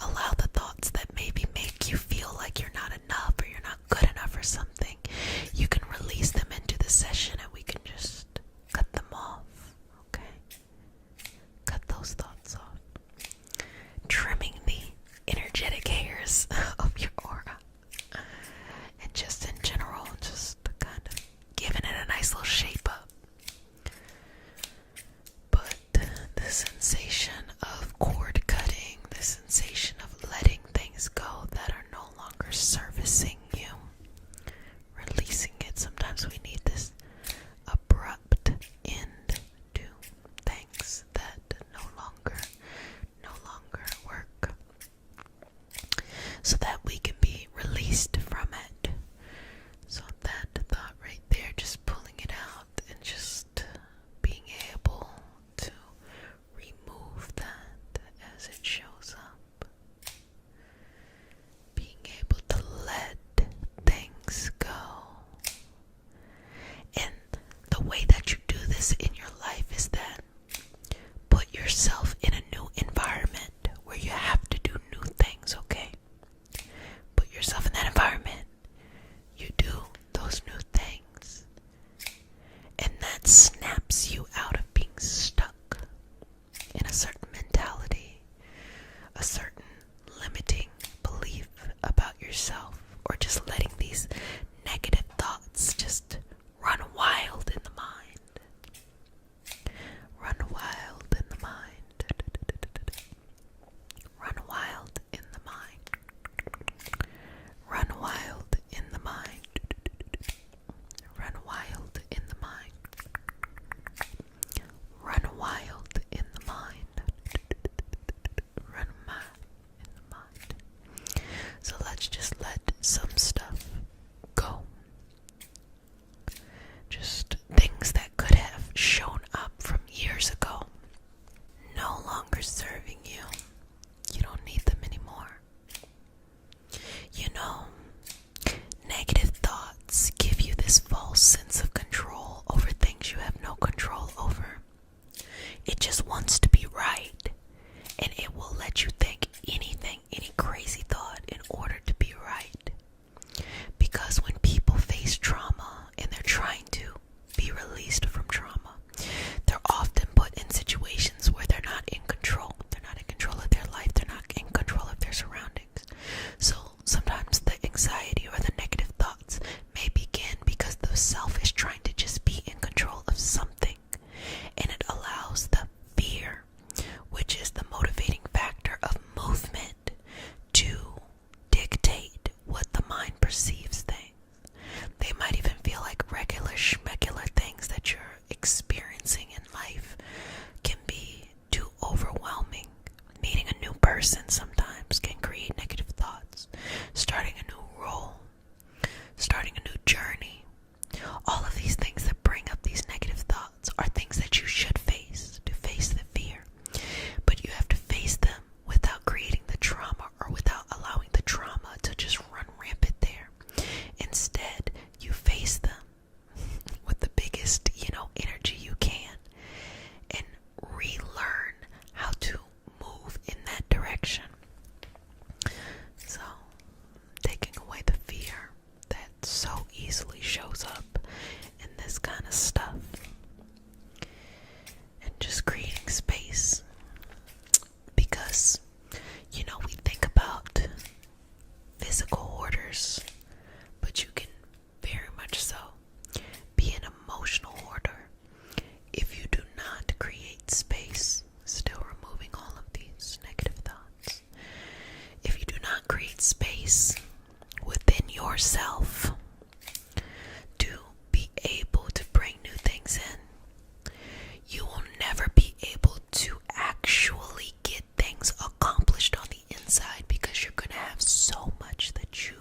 allow the thoughts that maybe make you feel like you're not enough or you're not good enough or something, you can release them into the session and we can just cut them off, okay? Cut those thoughts off. Trimming the energetic hairs of your aura. And just in general, just kind of giving it a nice little shape up. But the sensation of cord cutting, the sensation of letting things go that are no longer servicing you, releasing it. Sometimes we need this abrupt end to things that no longer work, so that we can be released from it. So that thought right there, just pulling it out and just being able to remove that as it shows up. Being able to let things go. And the way that you do this in your life is that put yourself in a new environment where you have to do new things, okay? Put yourself in that environment. You do those new things. And that snaps you out of being stuck in a certain mentality, a certain limiting belief about yourself, or just letting these negative thoughts just run wild in the mind. Run wild in the mind. Run wild in the mind. Run wild in the mind. Run wild in the mind. Run wild in the mind. Run wild in the mind. So let's just let some stuff go. Just things that could have shown up from years ago. No longer serving you. You don't need them anymore. You know, negative thoughts give you this false sense of control over things you have no control over. It just wants to be right, and it will let you think anything, any crazy thought in order to be right. Because when people face trauma and they're trying to be released from trauma, they're often put in situations where they're not in control. They're not in control of their life. They're not in control of their surroundings. So sometimes the anxiety or the negative thoughts may begin because the self is trying to just be in control of something. And it allows the fear, which is the motivating factor of movement, to dictate what the mind perceives things. They might even feel like regular schmegular things that you're experiencing in life can be too overwhelming. Meeting a new person sometimes can create negative thoughts. Starting a new role, starting a new journey. All of these things that bring up these negative thoughts are things that you should face, to face the fear. But you have to face them without creating the trauma or without allowing the trauma to just run rampant there. Instead, you face them with the biggest, energy you can and relearn how to move in that direction. So, taking away the fear that so easily shows up in this kind of stuff and just creating space. Because, we think about physical orders, but you can very much so be an emotional order if you do not create space, still removing all of these negative thoughts. If you do not create space within yourself to be able to bring new things in, you will never be able to actually get things accomplished on the inside, because you're going to have so much that you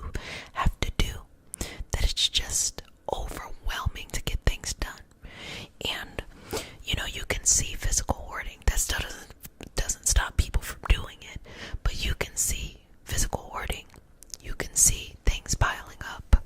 have to do that it's just overwhelming to get things done. And you can see physical hoarding. That still doesn't stop people from doing it, but you can see physical hoarding. You can see things piling up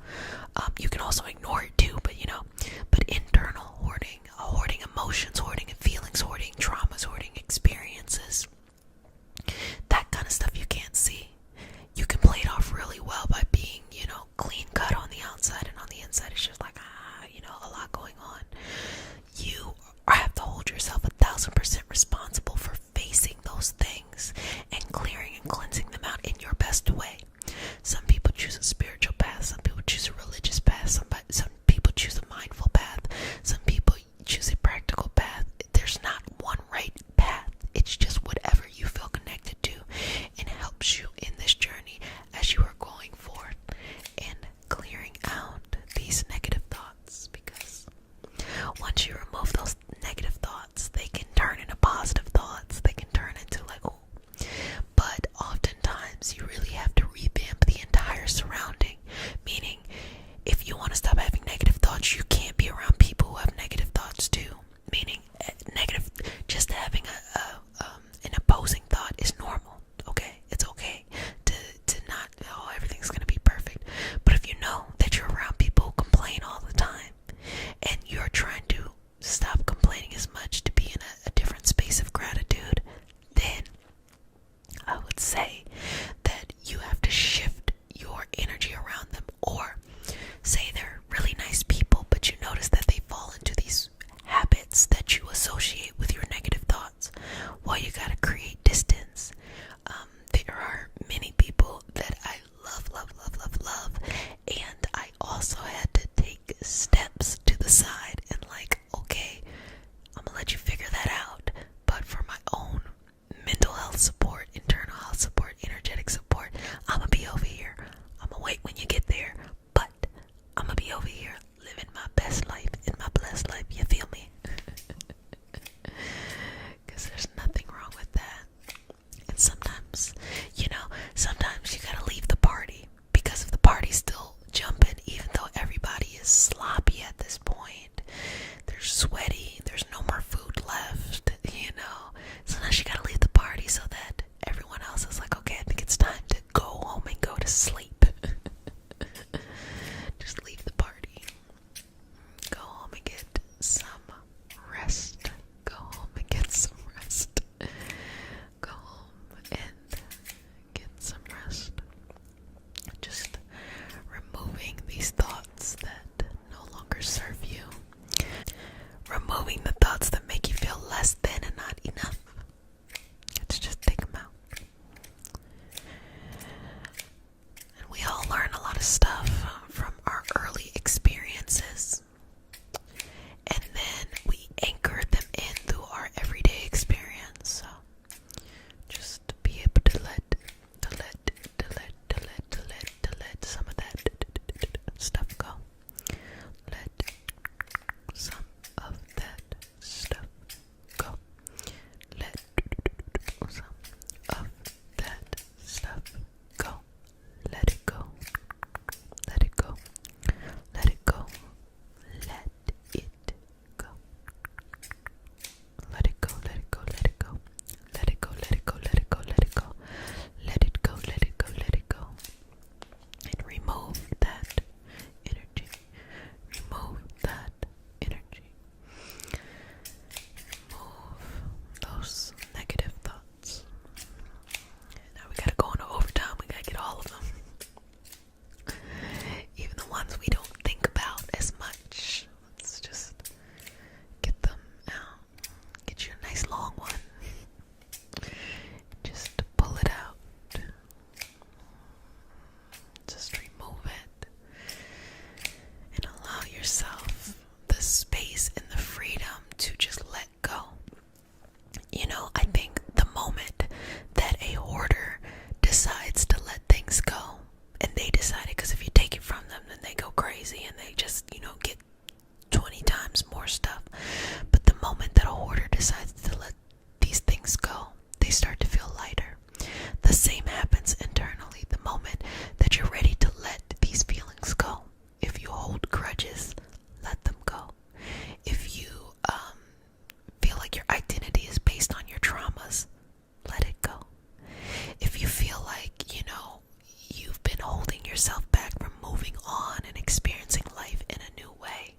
moving on and experiencing life in a new way.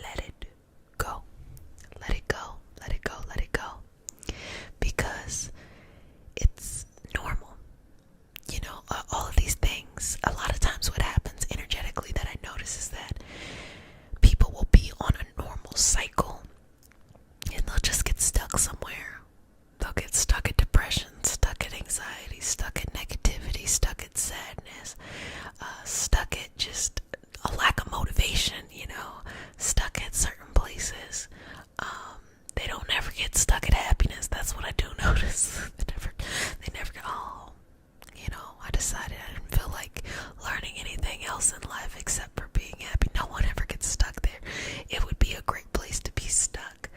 Let it go. Let it go. Let it go. Let it go. Because it's normal. You know, all of these things, a lot of times what happens energetically that I notice is that people will be on a normal cycle and they'll just get stuck somewhere. They'll get stuck at depression, stuck at anxiety, stuck at negativity, stuck at sadness, stuck at just a lack of motivation, you know, stuck at certain places. They don't ever get stuck at happiness. That's what I do notice. They never get, you know, I decided I didn't feel like learning anything else in life except for being happy. No one ever gets stuck there. It would be a great place to be stuck.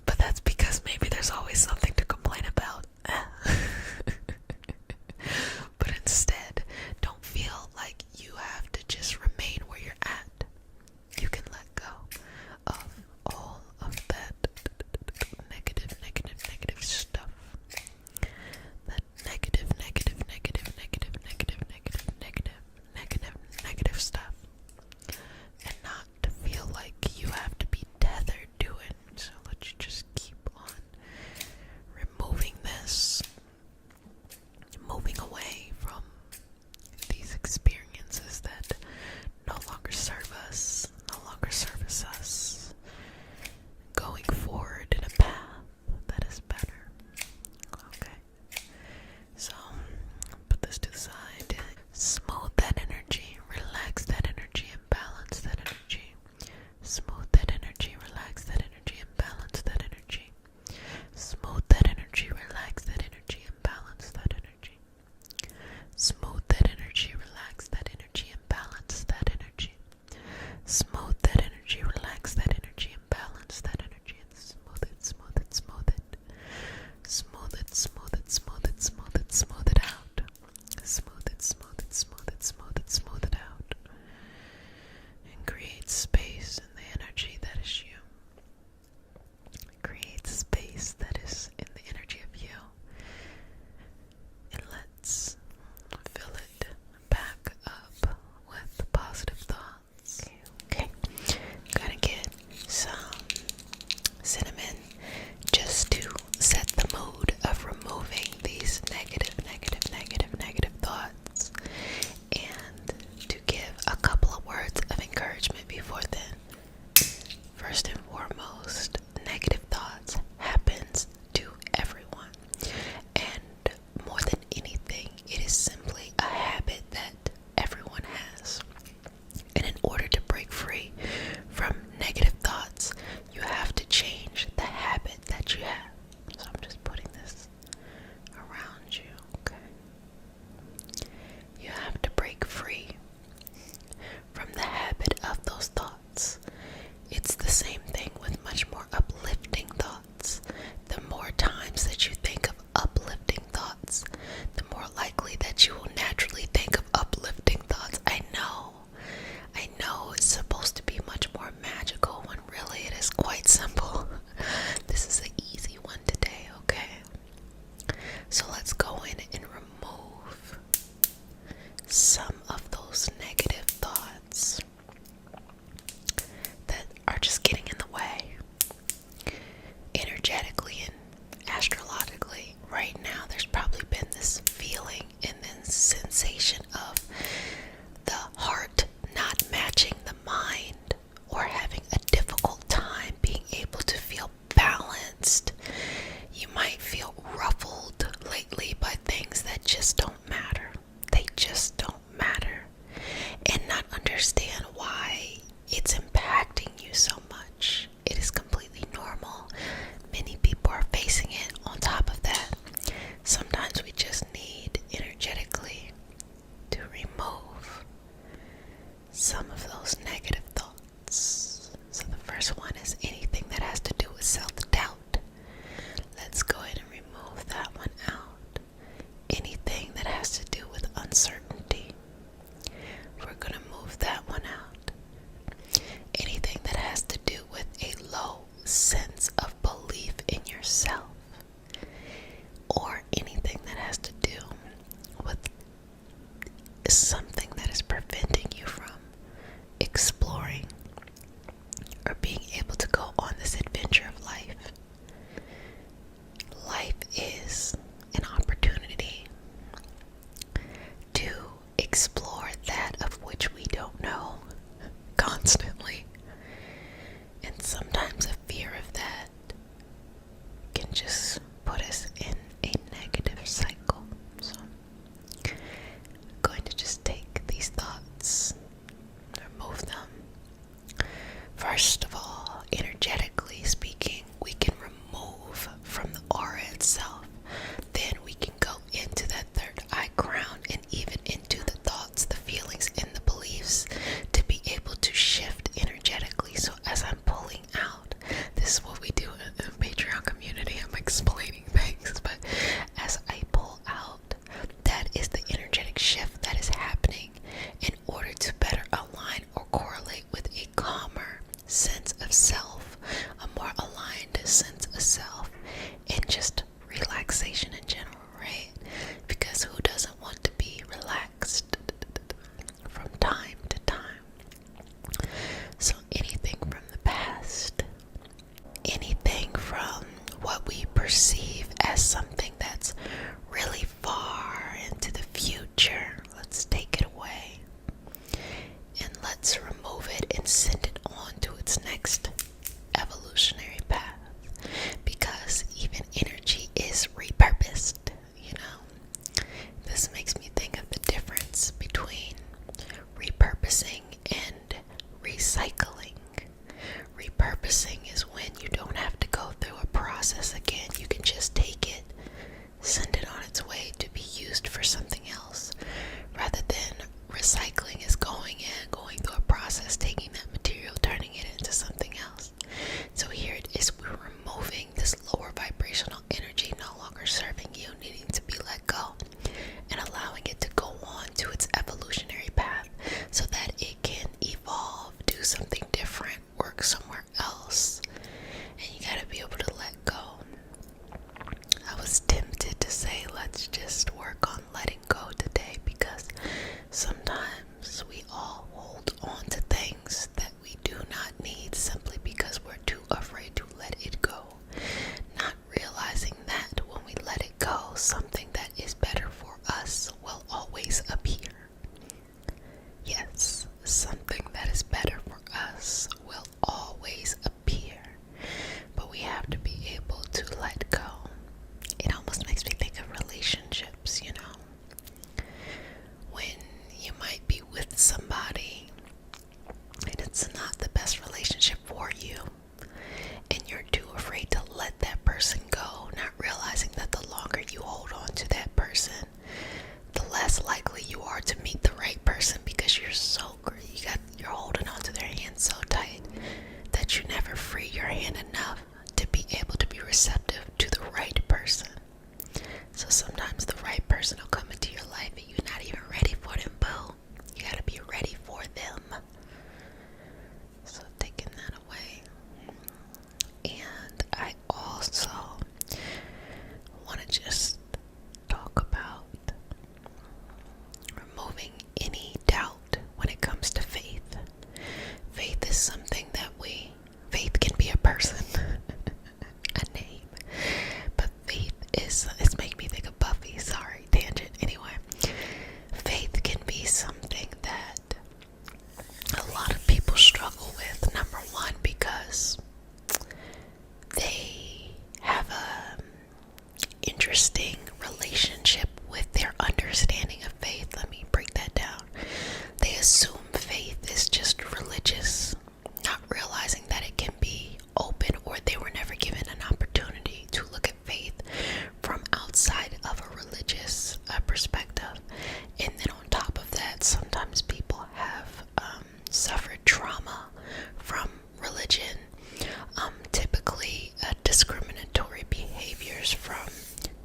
But that's because maybe there's always something to complain about. But instead, don't feel like you have to just remain where you're at. You can let go of all of that negative stuff. That negative stuff. And not to feel like you have to be tethered to it. So let you just keep on removing this, moving away from these experiences that no longer serve us, no longer service us, going forward in a path that is better. Okay, so put this to the side. Smooth that energy, relax that energy, and balance that energy. Smooth that energy, relax that energy, and balance that energy. Smooth that energy, relax that energy, and balance that energy. Smooth that energy, relax that energy, and balance that energy. Smooth that energy, relax that energy, and balance that energy. And smooth it, smooth it, smooth it. Smooth it, smooth it, smooth it, smooth it, smooth it out. Smooth it, smooth it, smooth it, smooth it, smooth it out. And create space in the energy that is you. Create space that is in the energy of you. And let's fill it back up with positive thoughts. Okay, gonna get some cinnamon just to set the mood of removing these negative thoughts, and to give a couple of words of encouragement before then. First and foremost, negative thoughts happens to everyone, and more than anything, it is simply a habit that everyone has. And in order to break free from negative thoughts, you have to change the habit that you have. So I'm just putting this around you, okay? You have to break free from the habit of those thoughts. It's the same thing with much more uplifting thoughts. The more times that you think of uplifting thoughts, the more likely that you will naturally think of uplifting thoughts. I know it's supposed to be much more magical when really it is quite simple. This is an easy one today, okay? So let's go in and remove some of those negative thoughts that are just getting in the way. Energetically and astrologically, right now there's probably been this feeling and then sensation of the heart not matching the mind, or having a difficult time being able to feel balanced. You might feel ruffled lately by things that just don't matter. They just don't matter. And not understand why it's impacting you so much. It is completely normal. Many people are facing it. On top of that, sometimes we just need energetically to remove some of those negative thoughts. So the first one is anything that has to do with self-doubt. Let's go ahead and remove that one out. Anything that has to do with uncertainty, we're going to move that one out. Anything that has to do with a low sense of belief in yourself, or anything that has to do with something constantly. And sometimes a fear of that can just put us in a negative cycle. So I'm going to just take these thoughts, remove them. First of all, energetically speaking, we can remove from the aura itself. Then we can go into that third eye crown and even into the thoughts, the feelings, and the beliefs to be able to shift energetically. So as I'm pulling out, this is what we do in the Patreon community. I'm explaining things, but as I pull out, that is the energetic shift that is happening in order to better align or correlate with a calmer sense of self, a more aligned sense of self, and just relaxation in general, right? Because who doesn't want to be relaxed from time to time? So anything from the past, anything from what we perceive as something that's really far into the future, let's take it away and let's remove it and send it on to its next evolutionary path. Because even energy is repurposed, you know. This makes me think of the difference between repurposing and recycling. Repurposing is when you don't have to go through a process again. You can just take it, send it on its way to be used for something else, rather than recycling is going through a process, taking that material, turning it into something else. So here it is, we're removing this lower vibrational energy no longer serving you, needing to be let go, and allowing it to go on to its evolutionary path so that it can evolve, do something different, work somewhere else. And you gotta be able to let go. I was tempted to say let's just work on letting go today, because sometimes we all hold on to things that we do not need simply because we're too afraid to let it go, not realizing that when we let it go, something that is better for us will always appear. Yes, something that is better for us will always appear, but we have to be able to let go. It almost makes me think of relationships, you know, when you might be with somebody and it's not the best relationship for you, and you're too afraid to let that person go, not realizing that the longer you hold on to that person, the less likely you are to meet the right person, because you're holding on to their hand so tight that you never free your hand enough to be able to be receptive to the right person. So sometimes the right person will come into your life and you're not even ready for them, boo. You gotta be ready for them. So taking that away. And I also want to just talk about removing any doubt when it comes to faith. Faith is something that faith can be a person, a name, but faith it's making me think of Buffy, sorry, tangent. Anyway, faith can be something that a lot of people struggle with. Number one, because they have a interesting relationship with their understanding of faith. Let me break that down. They assume faith is just religious, not realizing that it can be open, or they were never given an opportunity to look at faith from outside of a religious perspective. And then on top of that, sometimes people have suffered trauma from religion, typically discriminatory behaviors from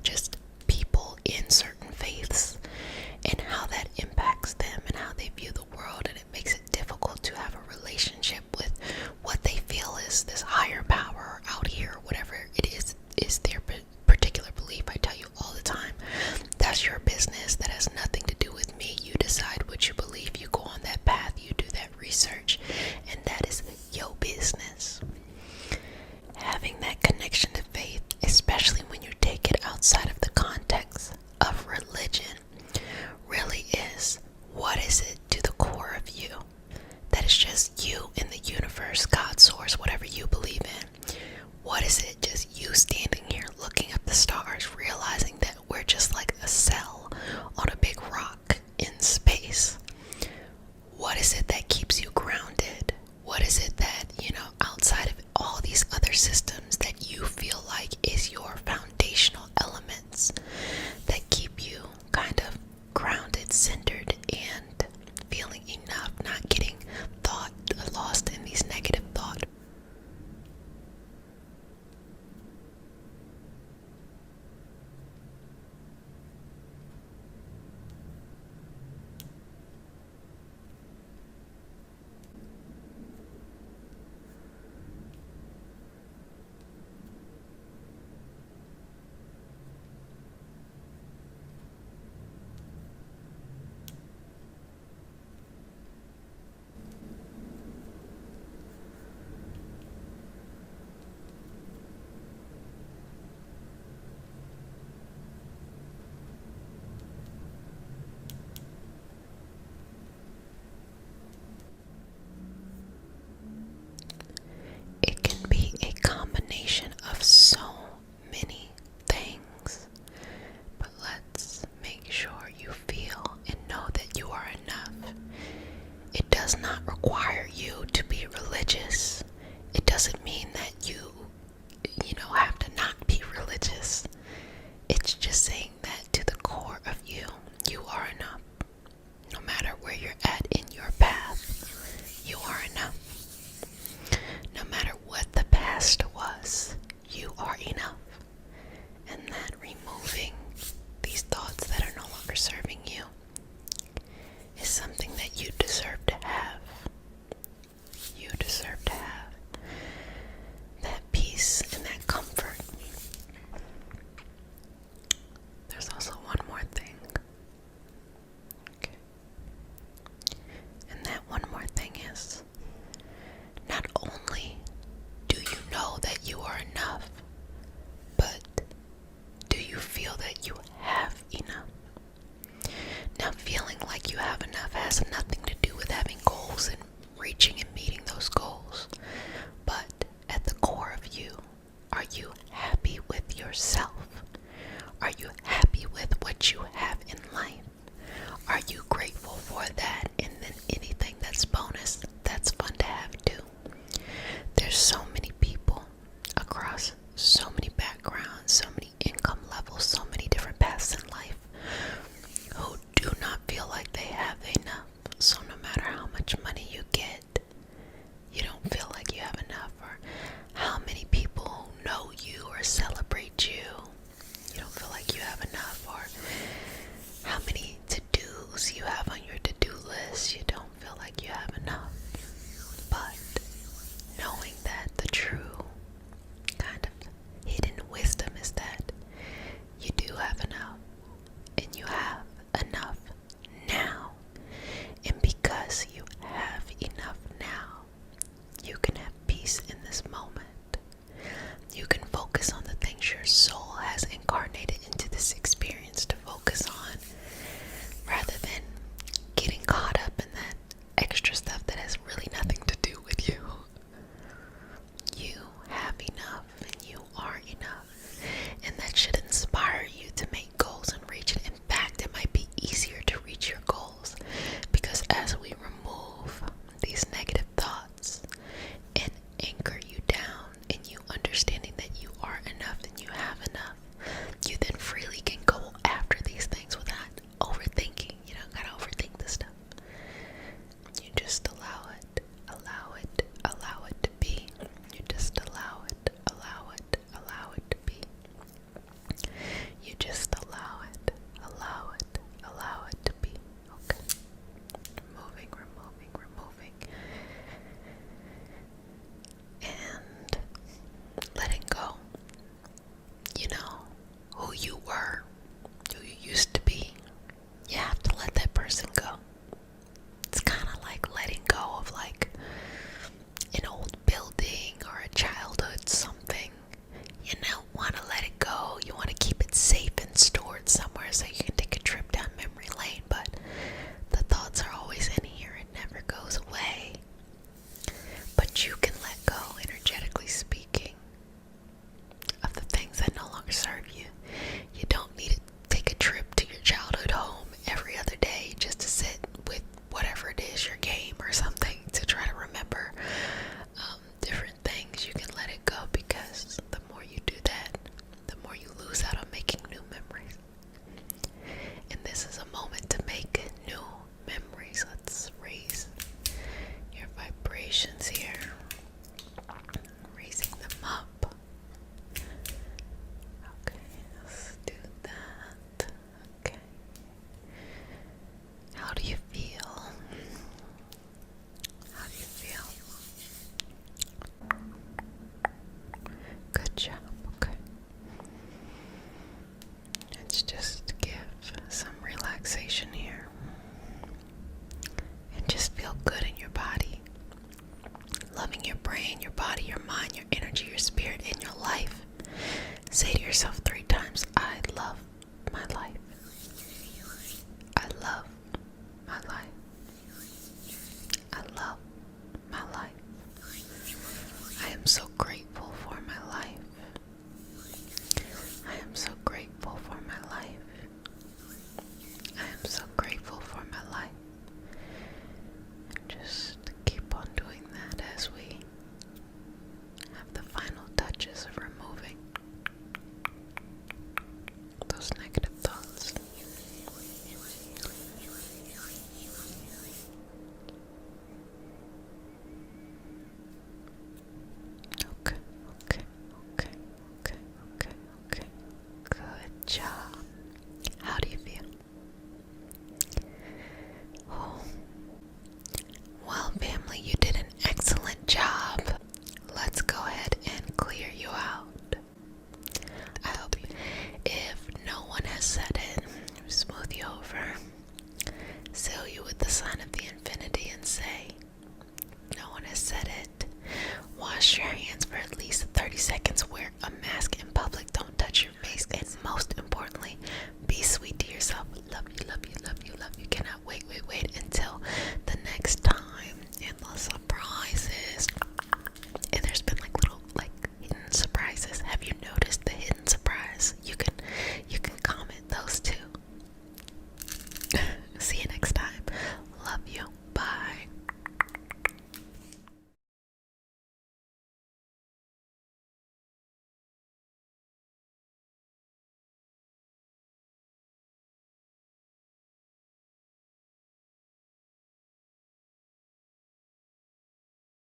just people in certain faiths, and how that impacts them and how they view the world doesn't mean that you have to not be religious. It's just saying that to the core of you, you are enough. No matter where you're at in your path, you are enough. No matter what the past was, you are enough. And that removing these thoughts that are no longer serving you is something that you deserve to have. You deserve to have that peace and that comfort. There's also one more thing. Okay. And that one more thing is, not only do you know that you are enough, but do you feel that you have enough? Now, feeling like you have enough has nothing to do with having goals and reaching and meeting those goals. But at the core of you, are you happy with yourself? Are you happy with what you have in life? Are you grateful for that? And then anything that's bonus, that's fun to have too. There's so many people across so many backgrounds, so many income levels, so many different paths in life who do not feel like they have enough. So no matter how much money you get, you don't feel like you have enough. Or how many people who know you or celebrate you, you don't feel like you have enough. Or how many to-dos you have on your to-do list, you don't feel like you have enough. But knowing that the true kind of hidden wisdom is that you do have enough, and you have enough now. And because you have enough now, you can have peace in this moment. You can focus on the things your soul has incarnated into this experience to focus on, rather than getting caught up in that extra stuff that has really nothing to do with you. You have enough, and you are enough. And that should inspire you to make goals and reach it. In fact, it might be easier to reach your goals, because as we remove these negative thoughts and anchor you down in you understanding that you are enough and you have enough, you then freely can go after these things without overthinking. You don't gotta overthink this stuff. You just allow it, allow it, allow it to be. You just allow it, allow it, allow it to be. You just allow it, allow it, allow it to be. Okay. Removing, removing, removing. And letting go. You know, who you were, who you used to be. You have to let that person go. It's kind of like letting go of like an old building or a childhood something. You don't want to let it go. You want to keep it safe and stored somewhere so you can take a trip down memory lane. But the thoughts are always in here. It never goes away. But you can let go, energetically speaking, of the things that no longer serve you. You don't need to take a trip to your childhood home every other day just to sit with whatever it is, your game or something, to try to remember different things. You can let it go, because the more you do that, the more you lose out on making new memories. And this is a moment to make new memories. Let's raise your vibrations here. Raising them up. Okay, let's do that. Okay. How do you feel? How do you feel? Good job. Okay. Let's just give some relaxation here. And just feel good in your body. Loving your brain, your body, your mind, your energy, your spirit, and your life. Say to yourself 3 times, I love my life. I love my life. I love my life. I am so grateful for my life. I am so grateful for my life. I am so grateful for my life. And just keep on doing that as we love you, love you, love you, love you. Cannot wait until the next time. Endless